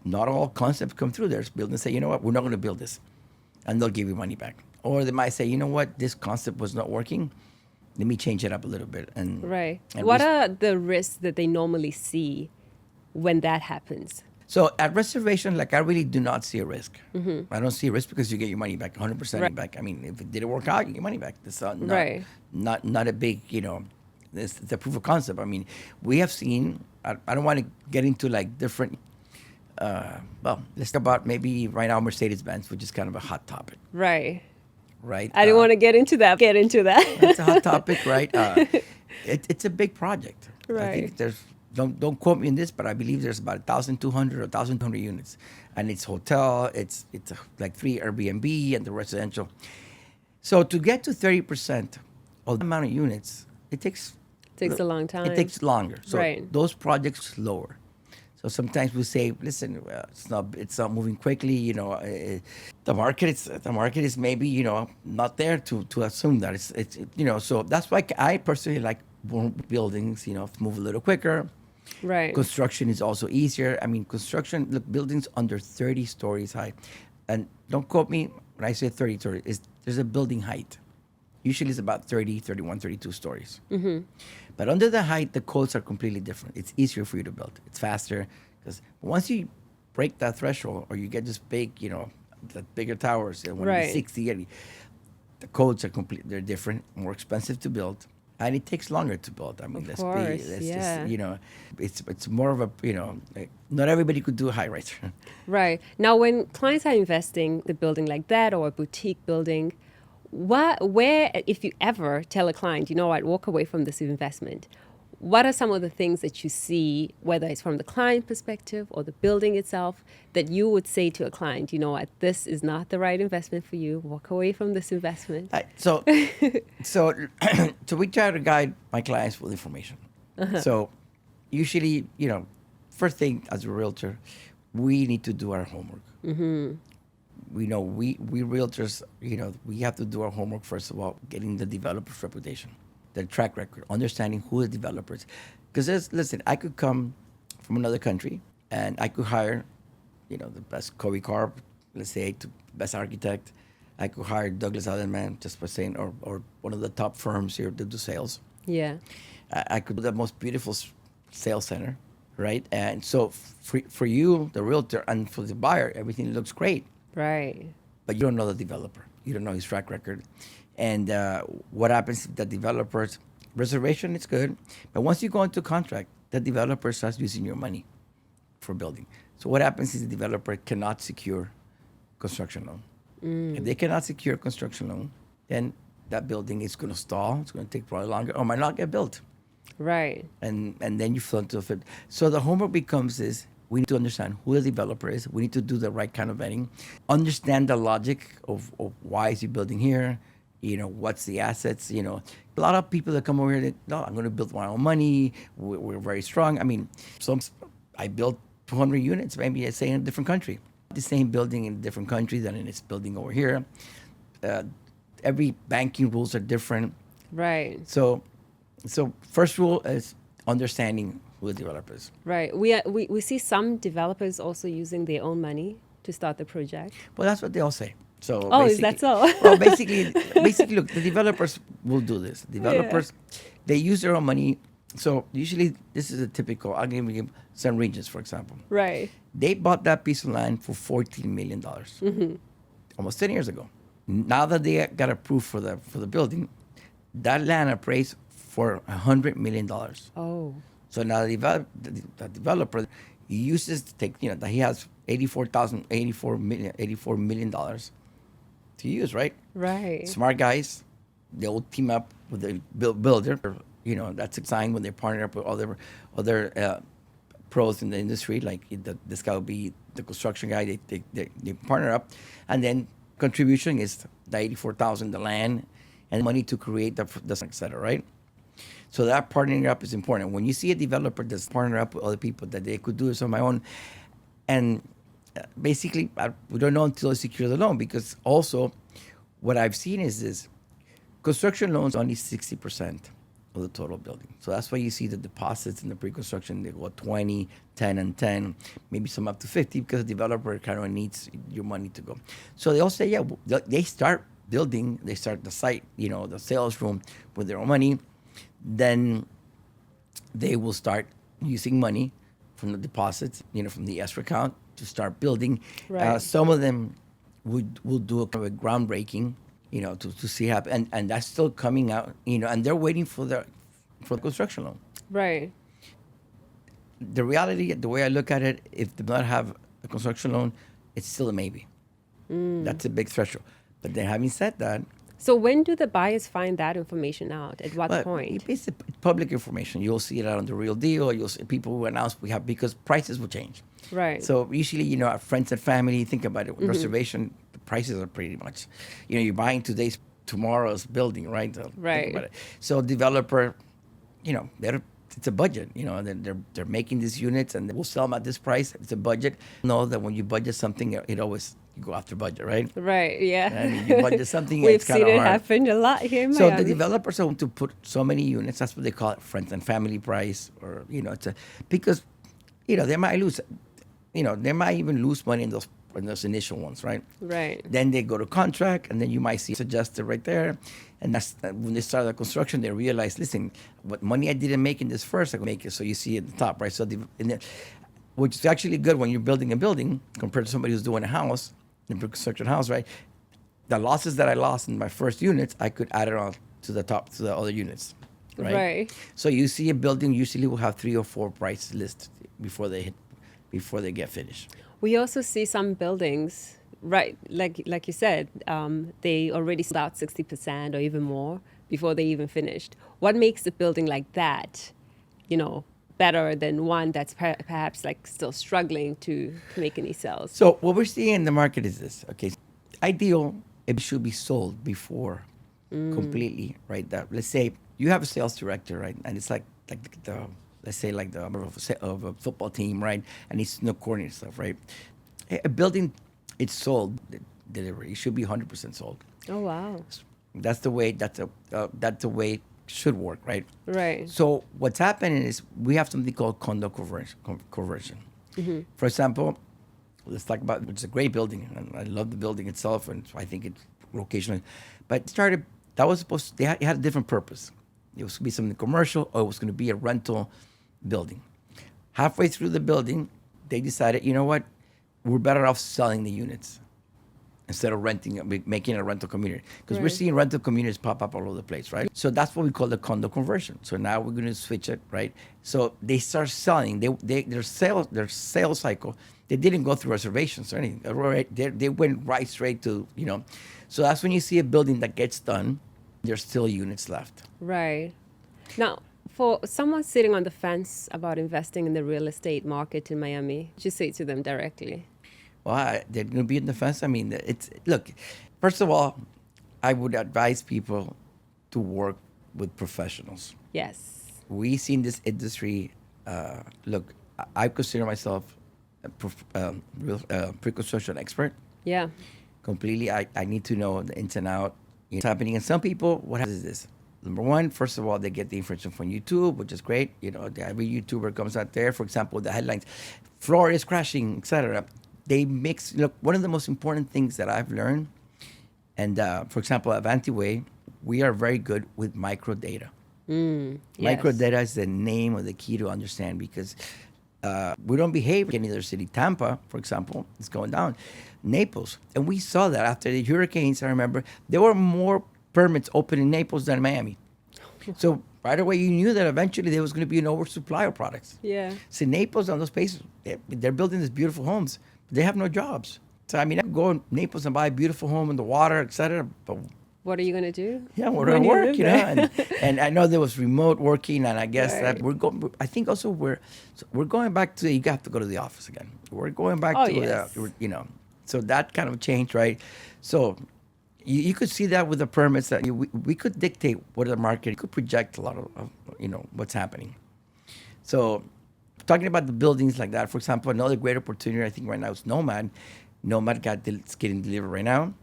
S2: not all concepts come through. There's buildings say, you know what, we're not going to build this. And they'll give you money back. Or they might say, you know what, this concept was not working. Let me change it up a little bit. And
S1: Right.
S2: and
S1: What are the risks that they normally see when that happens?
S2: So at reservation, I really do not see a risk. I don't see a risk because you get your money back, 100%
S1: Right.
S2: back. I mean, if it didn't work out, you get money back. That's
S1: Right.
S2: not a big, it's the proof of concept. I mean, we have seen, I don't want to get into different, let's talk about maybe right now Mercedes-Benz, which is kind of a hot topic,
S1: Right.
S2: right?
S1: I didn't want to get into that.
S2: It's a hot topic, right? It's a big project. I
S1: Right.
S2: think there's don't quote me on this, but I believe there's about 1,200 or 1,200 units, and it's hotel, it's like 3 Airbnb and the residential. So to get to 30% of the amount of units, it takes
S1: Takes a long time.
S2: It takes longer. So
S1: Right.
S2: those projects slower. So sometimes we say, listen, it's not moving quickly. The market is maybe not there to assume that it's. So that's why I personally like buildings. Move a little quicker.
S1: Right.
S2: Construction is also easier. I mean, buildings under 30 stories high, and don't quote me when I say 30 stories. There's a building height. Usually it's about 30, 31, 32 stories. But under the height, the codes are completely different. It's easier for you to build. It's faster because once you break that threshold or you get this big, the bigger towers, and when
S1: Right.
S2: it's 60, The codes are they're different, more expensive to build, and it takes longer to build. I mean,
S1: Of course,
S2: let's
S1: yeah.
S2: just, it's more of a, like, not everybody could do a high rise.
S1: Right. Now, when clients are investing in a building like that or a boutique building, where, if you ever tell a client, you know what, walk away from this investment, what are some of the things that you see, whether it's from the client perspective or the building itself, that you would say to a client, you know what, this is not the right investment for you, walk away from this investment?
S2: So, so, so we try to guide my clients with information. So, usually, first thing as a realtor, we need to do our homework. We know we realtors, we have to do our homework first of all, getting the developer's reputation, their track record, understanding who the developers. Because listen, I could come from another country and I could hire, the best Covey Carp, let's say, to best architect. I could hire Douglas Elliman, just for saying, or one of the top firms here to do sales.
S1: Yeah.
S2: I could do the most beautiful sales center, right? And so for you, the realtor, and for the buyer, everything looks great.
S1: Right.
S2: But you don't know the developer. You don't know his track record. And what happens if the developer's reservation is good, but once you go into contract, the developer starts using your money for building. So what happens is the developer cannot secure construction loan. If they cannot secure construction loan, then that building is going to stall. It's going to take probably longer, or might not get built.
S1: Right.
S2: And then you fall into it. So the homework becomes this: we need to understand who the developer is. We need to do the right kind of vetting, understand the logic of why is he building here. What's the assets. A lot of people that come over here, no, I'm going to build my own money. We're very strong. I mean, I built 200 units, maybe I say in a different country. The same building in a different country than in its building over here. Every banking rules are different.
S1: Right.
S2: So first rule is understanding who the developer is.
S1: Right. We see some developers also using their own money to start the project.
S2: Well, that's what they all say. So
S1: Oh, is that so?
S2: Well, basically, look, the developers will do this. Developers, they use their own money. So usually, this is a typical. I'll give you some regions, for example.
S1: Right.
S2: They bought that piece of land for $14 million, almost 10 years ago. Now that they got approved for the building, that land appraised for $100 million.
S1: Oh.
S2: So now the developer, he uses to take, that he has $84 million to use, right?
S1: Right.
S2: Smart guys, they will team up with the builder. That's a sign when they partner up with other pros in the industry. Like this guy will be the construction guy. They partner up, and then contribution is the $84,000, the land, and money to create the et cetera, right? So that partnering up is important. When you see a developer that's partner up with other people that they could do this on my own, and basically we don't know until they secure the loan, because also what I've seen is this: construction loans only 60% of the total building. So that's why you see the deposits in the pre-construction, they go 20, 10, and 10, maybe some up to 50, because the developer kind of needs your money to go. So they all say, yeah, they start building, they start the site, the sales room with their own money. Then they will start using money from the deposits, from the escrow account to start building.
S1: Right.
S2: Some of them will do a kind of a groundbreaking, to see happen, and that's still coming out, and they're waiting for the construction loan.
S1: Right.
S2: The reality, the way I look at it, if they do not have a construction loan, it's still a maybe. That's a big threshold. But then, having said that,
S1: So when do the buyers find that information out? At what point?
S2: it's public information. You'll see it out on The Real Deal. You'll see people who announce because prices will change.
S1: Right.
S2: So usually, our friends and family, think about it. Reservation, the prices are pretty much, you're buying tomorrow's building, right? So
S1: Right.
S2: Think about it. So developer, it's a budget. They're making these units and we'll sell them at this price. It's a budget. Know that when you budget something, it always you go after budget, right?
S1: Right. Yeah.
S2: I mean, you budget something,
S1: We've
S2: it's kind
S1: seen
S2: of
S1: it
S2: hard.
S1: happen a lot here in
S2: So
S1: Miami.
S2: the developers are going to put so many units. That's what they call it, friends and family price, or because they might lose. They might even lose money in those initial ones, right?
S1: Right.
S2: Then they go to contract, and then you might see it's adjusted right there. And that's when they start the construction. They realize, listen, what money I didn't make in this first, I can make it. So you see at the top, right? So which is actually good when you're building a building compared to somebody who's doing a house, a construction house, right? the losses that I lost in my first units, I could add it on to the top to the other units, right?
S1: Right.
S2: So you see a building usually will have 3 or 4 price lists before they get finished.
S1: We also see some buildings, right? Like you said, they already sold out 60% or even more before they even finished. What makes a building like that, better than one that's perhaps like still struggling to make any sales?
S2: So what we're seeing in the market is this. Okay, ideal it should be sold before completely, right? That let's say you have a sales director, right, and it's like the let's say like the owner of a football team, right, and he's no coordinating stuff, right? A building, it's sold delivery. It should be 100% sold.
S1: Oh wow!
S2: That's the way. That's the way it should work, right?
S1: Right.
S2: So what's happening is we have something called condo conversion. For example, let's talk about it's a great building, and I love the building itself, and I think it's locational. But it started that was supposed it had a different purpose. It was going to be something commercial, or it was going to be a rental building. Halfway through the building, they decided, you know what, we're better off selling the units instead of making a rental community. Because we're
S1: Right.
S2: seeing rental communities pop up all over the place, right? So that's what we call the condo conversion. So now we're going to switch it, right? So they start selling. Their sales cycle, they didn't go through reservations or anything. They went right straight to, So that's when you see a building that gets done, there's still units left.
S1: Right. Now, for someone sitting on the fence about investing in the real estate market in Miami, just say to them directly.
S2: Well, they're going to be in the fence. I mean, look. First of all, I would advise people to work with professionals.
S1: Yes.
S2: We see in this industry. Look, I consider myself a pre-construction expert.
S1: Yeah.
S2: Completely, I need to know the ins and out. What's happening, and some people, what happens is this. Number one, first of all, they get the information from YouTube, which is great. Every YouTuber comes out there, for example, the headlines, Florida is crashing, etc. They mix. Look, one of the most important things that I've learned, and for example, at Vantiway, we are very good with microdata.
S1: Yes.
S2: Microdata is the name of the key to understand because we don't behave in either city. Tampa, for example, is going down. Naples, and we saw that after the hurricanes. I remember there were more permits open in Naples than Miami. So right away, you knew that eventually there was going to be an oversupply of products.
S1: Yeah.
S2: See, Naples and those places, they're building these beautiful homes. But they have no jobs. So I mean, I could go in Naples and buy a beautiful home in the water, etc. But
S1: What are you going to do?
S2: yeah, we're
S1: when
S2: gonna
S1: you
S2: work,
S1: live
S2: you know.
S1: there?
S2: And I know there was remote working, and I guess
S1: Right.
S2: that we're going. I think also we're going back to you have to go to the office again. We're going back
S1: Oh,
S2: to
S1: yes.
S2: So that kind of changed, right? So you could see that with the permits that we could dictate what the market could project a lot of what's happening. So talking about the buildings like that, for example, another great opportunity I think right now is Nomad. Nomad it's getting delivered right now.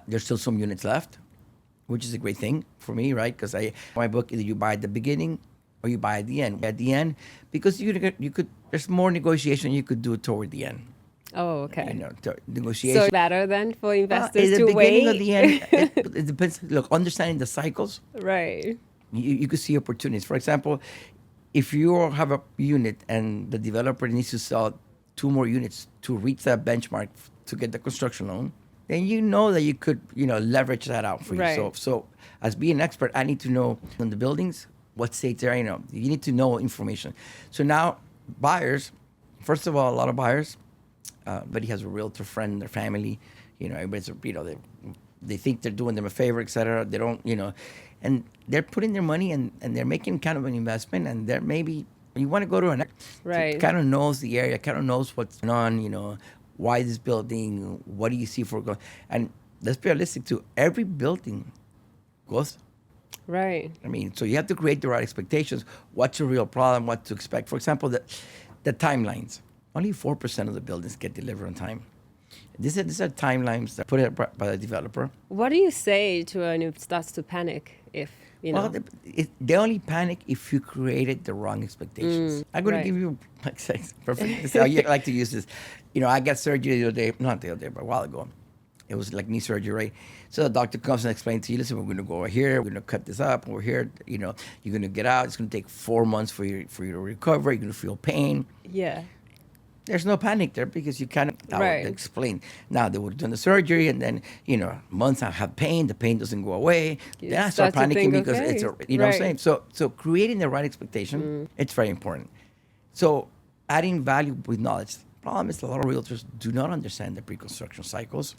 S2: There's still some units left, which is a great thing for me, right? Because my book, either you buy at the beginning or you buy at the end. At the end, because you could there's more negotiation you could do toward the end.
S1: Oh, okay.
S2: Negotiation.
S1: So better then for investors
S2: at
S1: to
S2: the beginning
S1: wait?
S2: or the end, it depends. Look, understanding the cycles,
S1: Right.
S2: you could see opportunities. For example, if you have a unit and the developer needs to sell 2 more units to reach that benchmark to get the construction loan, then you know that you could, leverage that out for you.
S1: Right.
S2: So as being an expert, I need to know on the buildings, what states they're in. You need to know information. So now buyers, first of all, a lot of buyers, but he has a realtor friend in their family, everybody's, they think they're doing them a favor, etc. They don't, and they're putting their money and they're making kind of an investment, and they're maybe, you want to go to an
S1: Right.
S2: kind of knows the area, kind of knows what's going on, why this building, what do you see for going, and let's be realistic too, every building goes,
S1: Right.
S2: I mean, so you have to create the right expectations. What's your real problem? What to expect? For example, the timelines. Only 4% of the buildings get delivered on time. These are timelines that put it by the developer.
S1: What do you say to anyone who starts to panic if,
S2: Well, they only panic if you created the wrong expectations. I'm going
S1: right.
S2: to give you perfect. This is how you like to use this. I got surgery the other day, not the other day, but a while ago. It was like knee surgery, right? So the doctor comes and explains to you, listen, we're going to go over here, we're going to cut this up, over here, you're going to get out. It's going to take 4 months for you to recover. You're going to feel pain.
S1: Yeah.
S2: there's no panic there because you kind of, I would
S1: Right.
S2: explain. Now they would have done the surgery and then, months I have pain, the pain doesn't go away.
S1: You
S2: Then I start
S1: start to
S2: panicking
S1: think,
S2: because
S1: okay,
S2: you know what I'm
S1: right.
S2: saying? So creating the right expectation, it's very important. So adding value with knowledge. Problem is a lot of realtors do not understand the pre-construction cycles.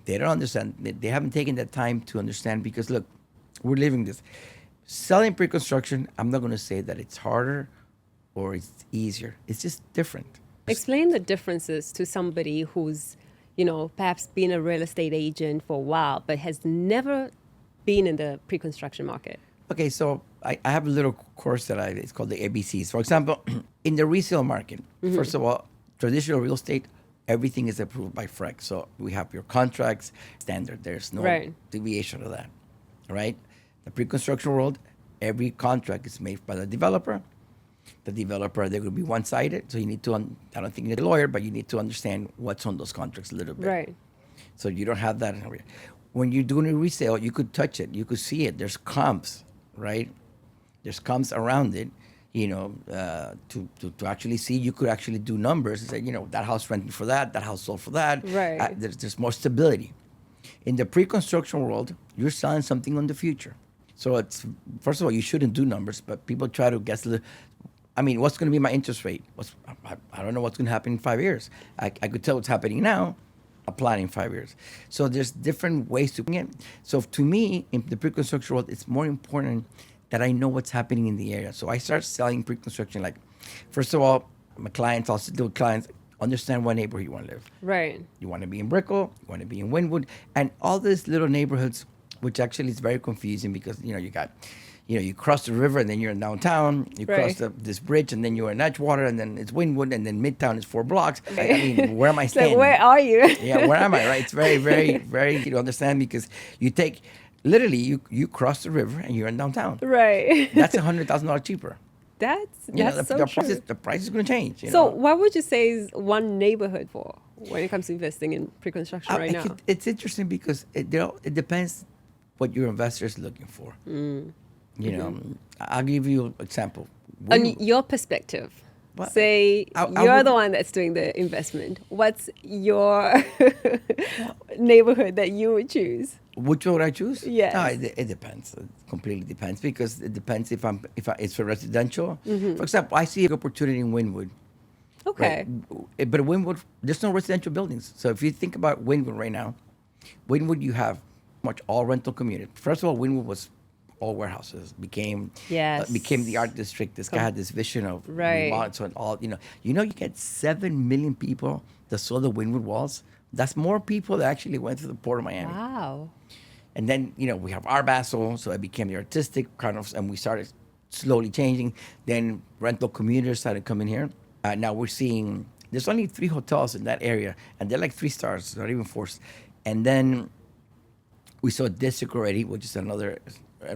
S2: They don't understand. They haven't taken the time to understand because look, we're living this. Selling pre-construction, I'm not going to say that it's harder or it's easier. It's just different.
S1: Explain the differences to somebody who's, perhaps been a real estate agent for a while, but has never been in the pre-construction market.
S2: Okay, so I have a little course it's called the ABCs. For example, in the resale market, first of all, traditional real estate, everything is approved by FREC. So we have your contracts standard. There's no
S1: Right.
S2: deviation of that, right? The pre-construction world, every contract is made by the developer. The developer, they're going to be one-sided. So you need to, I don't think you need a lawyer, but you need to understand what's on those contracts a little bit.
S1: Right.
S2: So you don't have that. When you're doing a resale, you could touch it. You could see it. There's comps, right? There's comps around it, to actually see. You could actually do numbers and say, that house rented for that house sold for that.
S1: Right.
S2: There's more stability. In the pre-construction world, you're selling something on the future. So it's, first of all, you shouldn't do numbers, but people try to guess. What's going to be my interest rate? I don't know what's going to happen in 5 years. I could tell what's happening now, apply in 5 years. So there's different ways to bring it. So to me, in the pre-construction world, it's more important that I know what's happening in the area. So I start selling pre-construction. Like, first of all, my clients, also do clients, understand what neighborhood you want to live.
S1: Right.
S2: You want to be in Brickell, you want to be in Wynwood, and all these little neighborhoods, which actually is very confusing because, you cross the river and then you're in downtown. You cross
S1: Right.
S2: this bridge and then you're in Edgewater and then it's Wynwood and then Midtown is 4 blocks. Where am I
S1: It's like,
S2: standing?
S1: where are you?
S2: Yeah, where am I? Right? It's very, very, very easy to understand because literally you cross the river and you're in downtown.
S1: Right.
S2: That's $100,000 cheaper.
S1: That's
S2: The,
S1: so
S2: the
S1: true.
S2: price is going to change.
S1: So, what would you say is one neighborhood for when it comes to investing in pre-construction right now?
S2: It's interesting because it depends what your investor is looking for. I'll give you an example.
S1: On your perspective,
S2: Well,
S1: say
S2: I
S1: you're
S2: would-
S1: the one that's doing the investment. What's your neighborhood that you would choose?
S2: Which one would I choose?
S1: Yes.
S2: No, it depends. It completely depends because it depends if it's for residential.
S1: Mm-hmm.
S2: For example, I see an opportunity in Wynwood.
S1: Okay.
S2: Right? But Wynwood, there's no residential buildings. So if you think about Wynwood right now, Wynwood you have much all rental community. First of all, Wynwood was all warehouses.
S1: Yes.
S2: Became the art district. This guy had this vision of
S1: Right.
S2: remodeling, so all you get 7 million people that saw the Wynwood walls. That's more people that actually went to the Port of Miami.
S1: Wow.
S2: And then, we have Art Basel, so it became the artistic kind of, and we started slowly changing. Then rental commuters started coming here. Now we're seeing, there's only 3 hotels in that area, and they're like 3 stars, not even 4. And then we saw District already, which is another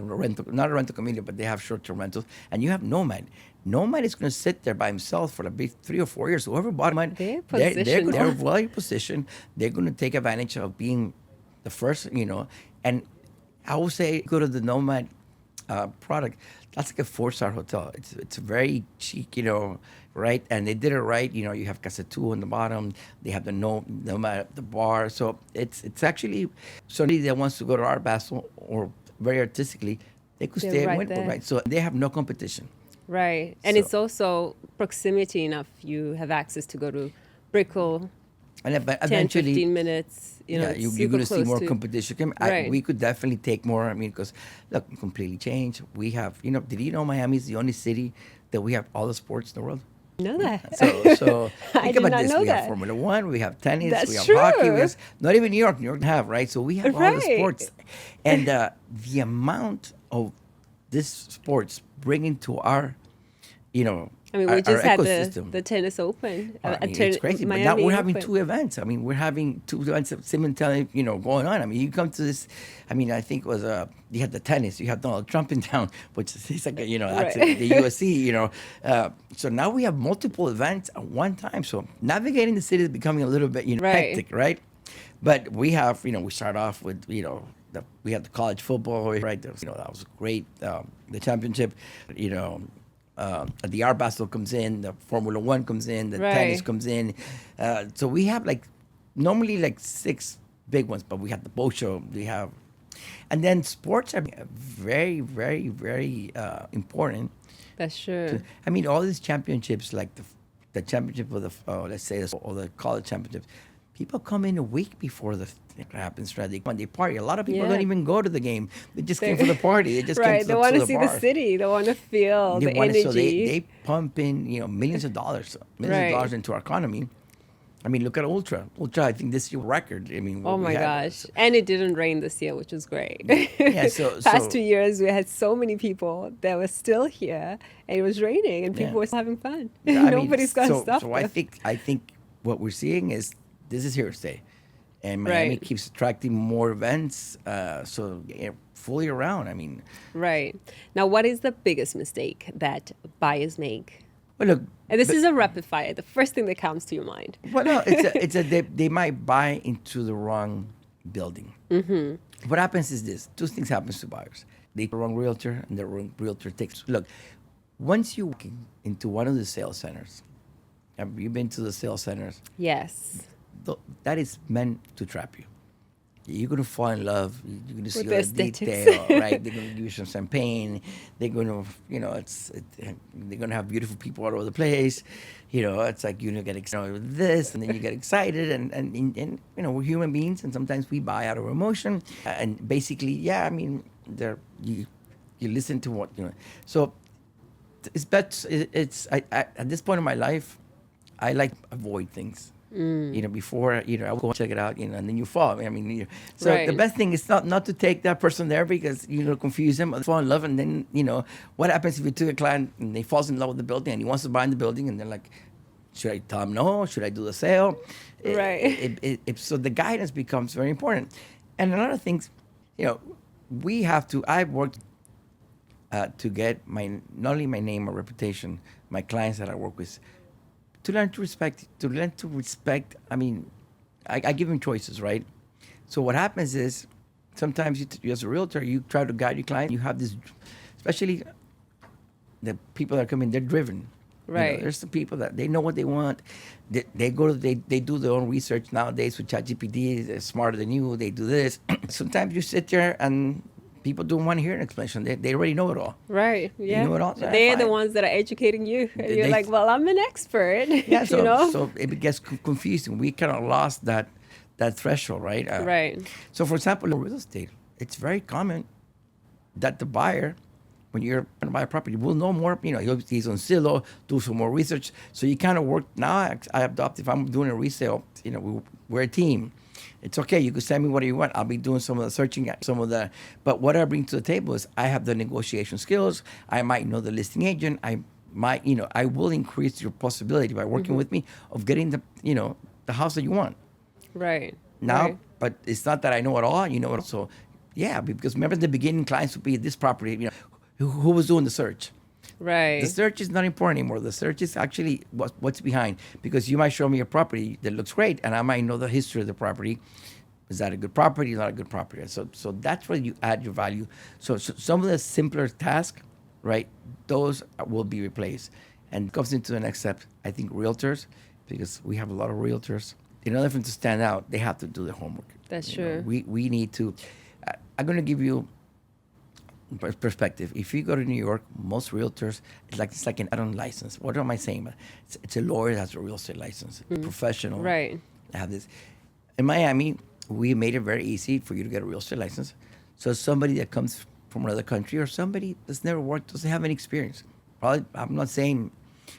S2: rental, not a rental community, but they have short-term rentals. And you have Nomad. Nomad is going to sit there by himself for a big 3 or 4 years. Whoever bought Nomad,
S1: They're
S2: they're
S1: positioned.
S2: well positioned. They're going to take advantage of being the first, and I would say go to the Nomad product. That's like a 4-star hotel. It's very chic, right? And they did it right. You have Casa Two on the bottom. They have the Nomad, the bar. So it's actually somebody that wants to go to Art Basel or very artistically, they could
S1: They're
S2: stay
S1: right
S2: in Wynwood,
S1: there.
S2: right? So they have no competition.
S1: Right. And
S2: So-
S1: it's also proximity enough. You have access to go to Brickell,
S2: And then, but
S1: 10,
S2: eventually,
S1: 15 minutes.
S2: yeah,
S1: It's
S2: you're
S1: super
S2: going to see
S1: close
S2: more
S1: to-
S2: competition.
S1: Right.
S2: We could definitely take more. Because look, completely changed. We have, did you know Miami is the only city that we have all the sports in the world?
S1: Know that.
S2: So
S1: I
S2: think
S1: did
S2: about
S1: not
S2: this.
S1: know
S2: We have
S1: that.
S2: Formula One, we have tennis,
S1: That's
S2: we have
S1: true.
S2: hockey. Not even New York. New York have, right? So we have all the
S1: Right.
S2: sports. And the amount of this sports bringing to our,
S1: I mean,
S2: our
S1: we just had
S2: ecosystem.
S1: the tennis open.
S2: It's crazy, but now we're having 2 events. We're having 2 events simultaneously, going on. You come to this. I think it was you had the tennis. You have Donald Trump in town, which is like that's
S1: Right.
S2: the USC. So now we have multiple events at one time. So navigating the city is becoming a little bit
S1: Right.
S2: hectic, right? But we have we start off with we had the college football, right? That was great. The championship, the art basel comes in, the Formula One comes in, the tennis
S1: Right.
S2: comes in. So we have like normally like six big ones, but we have the boat show. We have, and then sports are very, very, very important.
S1: That's true.
S2: I mean, all these championships, like the championship of the let's say or the college championships, people come in a week before the thing happens. Right, they party. A lot of people
S1: Yeah.
S2: don't even go to the game. They just came for the party. They just came
S1: Right.
S2: to
S1: They
S2: the,
S1: want
S2: to
S1: to
S2: the
S1: see the
S2: bar.
S1: city. They want to feel
S2: They
S1: the
S2: want it, so
S1: energy.
S2: they pump in millions of dollars,
S1: Right.
S2: into our economy. I mean, look at Ultra. Ultra, I think this year record. I mean,
S1: Oh
S2: what we
S1: my
S2: had.
S1: gosh. And it didn't rain this year, which was great.
S2: Yeah, so
S1: Past 2 years, we had so many people that were still here and it was raining and people
S2: Yeah.
S1: were still having fun.
S2: I mean,
S1: Nobody's got to stop
S2: So I
S1: them.
S2: think what we're seeing is this is here to stay, and Miami
S1: Right.
S2: keeps attracting more events. So yeah, fully around. I mean,
S1: Right. Now, what is the biggest mistake that buyers make?
S2: well, look.
S1: And this is a rapid fire, the first thing that comes to your mind.
S2: Well, no, they might buy into the wrong building. Mm-hmm. What happens is this: two things happens to buyers. They get the wrong realtor, and the wrong realtor takes. Look, once you walk into one of the sales centers, have you been to the sales centers?
S1: Yes.
S2: That is meant to trap you. You're gonna fall in love. You're gonna see
S1: With
S2: all
S1: the
S2: the
S1: aesthetics.
S2: detail, right? They're gonna give you some champagne. They're gonna, they're gonna have beautiful people all over the place. It's like get excited with this, and then you get excited, and we're human beings, and sometimes we buy out of emotion, and basically, yeah, I mean, you listen to what. So it's better. I at this point in my life, I like to avoid things. Before I will go check it out, and then you fall. I mean, so the
S1: Right.
S2: best thing is not to take that person there because confuse them or fall in love, and then what happens if you took a client and they falls in love with the building and he wants to buy in the building, and they're like, should I tell him no? Should I do the sale?
S1: Right.
S2: So the guidance becomes very important, and another things, we have to. I've worked to get not only my name or reputation, my clients that I work with, to learn to respect. I mean, I give them choices, right? So what happens is sometimes you as a realtor, you try to guide your client. You have this, especially the people that are coming, they're driven.
S1: Right.
S2: There's some people that they know what they want. They go to they do their own research nowadays with ChatGPT. They're smarter than you. They do this. Sometimes you sit there and people don't want to hear an explanation. They already know it all.
S1: Right. Yeah.
S2: know it all, so
S1: They're the
S2: fine.
S1: ones that are educating you. And
S2: They-
S1: you're like, well, I'm an expert.
S2: Yeah, so,
S1: you know?
S2: so it gets confusing. We kind of lost that threshold, right?
S1: Right.
S2: So, for example, in real estate, it's very common that the buyer, when you're going to buy a property, will know more. He's on Zillow, do some more research. So you kind of work. Now I adopt, if I'm doing a resale, we're a team. It's okay. You can send me whatever you want. I'll be doing some of the searching, but what I bring to the table is I have the negotiation skills. I might know the listing agent. I might, I will increase your possibility by working with me of getting the house that you want.
S1: Right.
S2: Now,
S1: Right.
S2: but it's not that I know it all. You know it. So, yeah, because remember in the beginning, clients would be this property. Who was doing the search?
S1: Right.
S2: The search is not important anymore. The search is actually what's behind. Because you might show me a property that looks great, and I might know the history of the property. Is that a good property? Not a good property. So that's where you add your value. So some of the simpler tasks, right? Those will be replaced, and comes into the next step. I think realtors, because we have a lot of realtors. In order for them to stand out, they have to do their homework.
S1: That's
S2: You know,
S1: true.
S2: we need to. I'm going to give you perspective. If you go to New York, most realtors, it's like an add-on license. What am I saying? It's a lawyer that has a real estate license, a professional.
S1: Right.
S2: Have this. In Miami, we made it very easy for you to get a real estate license. So somebody that comes from another country or somebody that's never worked, doesn't have any experience. Probably, I'm not saying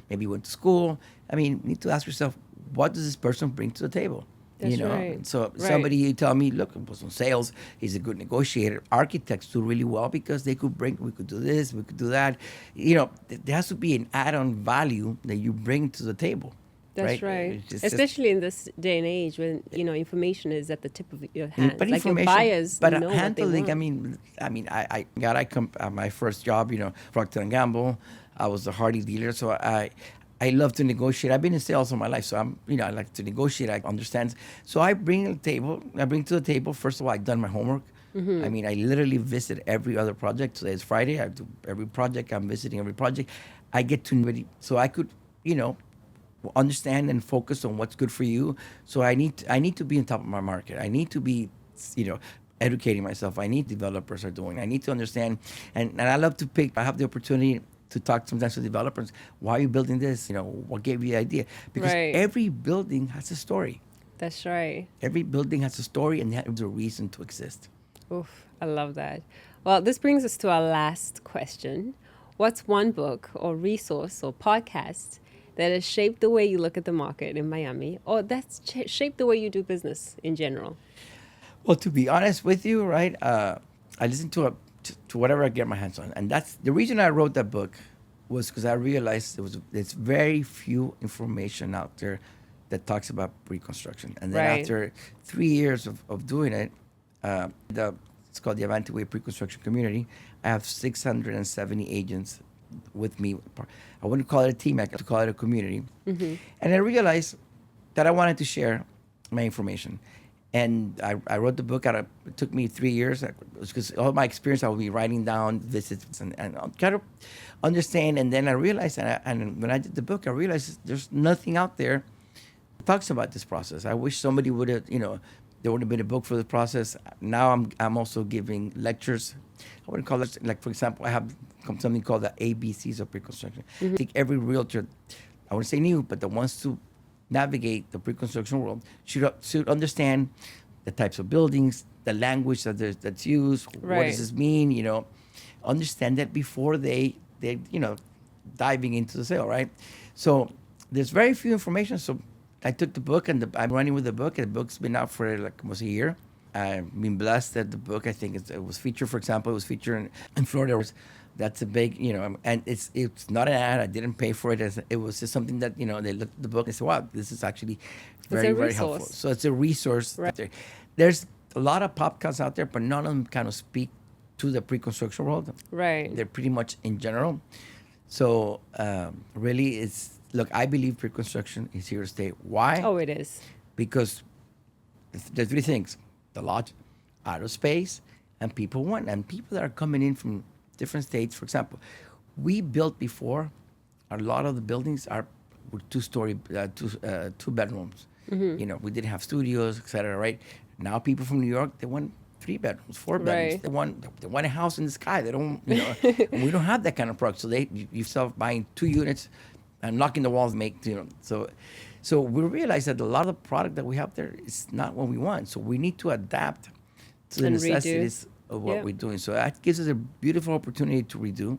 S2: maybe went to school. I mean, you need to ask yourself, what does this person bring to the table?
S1: That's right.
S2: So
S1: Right.
S2: somebody you tell me, look, it was on sales. He's a good negotiator. Architects do really well because we could do this, we could do that. There has to be an add-on value that you bring to the table.
S1: That's right.
S2: It's just-
S1: Especially in this day and age when, information is at the tip of your hands.
S2: But
S1: Like your
S2: information,
S1: buyers
S2: but
S1: know what they
S2: handling.
S1: want.
S2: I come my first job. Procter and Gamble. I was a Hardy dealer, so I love to negotiate. I've been in sales all my life, so I like to negotiate. I understand. So I bring to the table. First of all, I've done my homework. I mean, I literally visit every other project. Today is Friday. I do every project. I'm visiting every project. I get to know it so I could, you know, understand and focus on what's good for you. So I need to be on top of my market. I need to be, you know, educating myself. I need developers are doing. I need to understand, and I love to pick. I have the opportunity to talk sometimes to developers. Why are you building this? You know, what gave you the idea? Because
S1: Right.
S2: every building has a story.
S1: That's right.
S2: Every building has a story and has a reason to exist.
S1: Oof, I love that. Well, this brings us to our last question. What's one book or resource or podcast that has shaped the way you look at the market in Miami, or that's shaped the way you do business in general?
S2: Well, to be honest with you, right? I listen to whatever I get my hands on, and that's the reason I wrote that book was because I realized there's very few information out there that talks about pre-construction, and then
S1: Right.
S2: after 3 years of doing it, it's called the Avante Way Pre-Construction Community. I have 670 agents with me. I wouldn't call it a team; I could call it a community. And I realized that I wanted to share my information. And I wrote the book. It took me 3 years because all my experience I would be writing down visits and I'll kind of understand. And then I realized, and when I did the book, I realized there's nothing out there that talks about this process. I wish somebody would have, you know, there would have been a book for the process. Now I'm also giving lectures. I wouldn't call it, like, for example, I have something called the ABCs of pre-construction. I think every realtor, I wouldn't say new, but that wants to navigate the pre-construction world should understand the types of buildings, the language that's used, what
S1: Right.
S2: does this mean, you know, understand that before they you know, diving into the sale, right? So there's very few information. So I took the book and I'm running with the book. And the book's been out for like almost a year. I've been blessed that the book, I think it was featured, for example, it was featured in Florida. That's a big, you know, and it's not an ad. I didn't pay for it. It was just something that, you know, they looked at the book and said, wow, this is actually very, very helpful.
S1: resource.
S2: So it's a resource
S1: Right.
S2: out there. There's a lot of podcasts out there, but none of them kind of speak to the pre-construction world.
S1: Right.
S2: They're pretty much in general. So really, look, I believe pre-construction is here to stay. Why?
S1: Oh, it is.
S2: Because there's three things: the lot, outer space, and people want. And people that are coming in from different states. For example, we built before. A lot of the buildings were two bedrooms. You know, we didn't have studios, etc. Right now, people from New York, they want 3 bedrooms, 4 bedrooms.
S1: Right.
S2: They want a house in the sky. They don't, you know, and we don't have that kind of product. So you start buying 2 units and knocking the walls, you know. So we realize that a lot of the product that we have there is not what we want. So we need to adapt to the
S1: And redo.
S2: necessities of what
S1: Yeah.
S2: we're doing. So that gives us a beautiful opportunity to redo.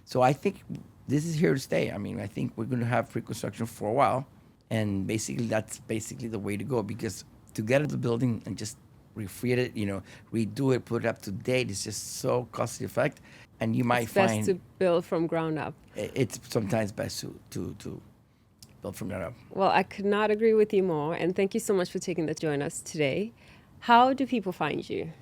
S2: So I think this is here to stay. I mean, I think we're going to have pre-construction for a while, and basically that's basically the way to go, because to get the building and just refreed it, you know, redo it, put it up to date, is just so costly effect, and you might
S1: It's best
S2: find
S1: to build from ground up.
S2: it's sometimes best to build from that up.
S1: Well, I could not agree with you more. And thank you so much for taking the join us today. How do people find you?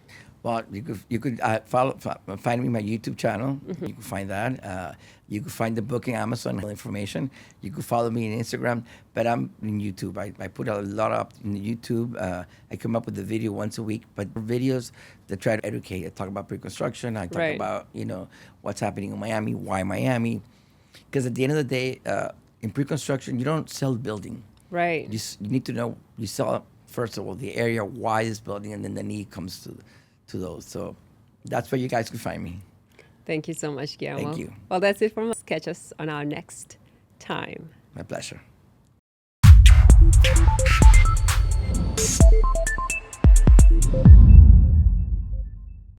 S2: Well, you could find me on my YouTube channel. You can find that. You can find the book in Amazon information. You can follow me on Instagram, but I'm in YouTube. I put a lot up in YouTube. I come up with a video once a week, but videos that try to educate. I talk about pre-construction. I talk
S1: Right.
S2: about, you know, what's happening in Miami, why Miami. Because at the end of the day, in pre-construction, you don't sell the building.
S1: Right.
S2: You need to know, you sell, first of all, the area, why this building, and then the need comes to those. So that's where you guys can find me.
S1: Thank you so much, Guillermo.
S2: Thank you.
S1: Well, that's it from us. Catch us on our next time.
S2: My pleasure.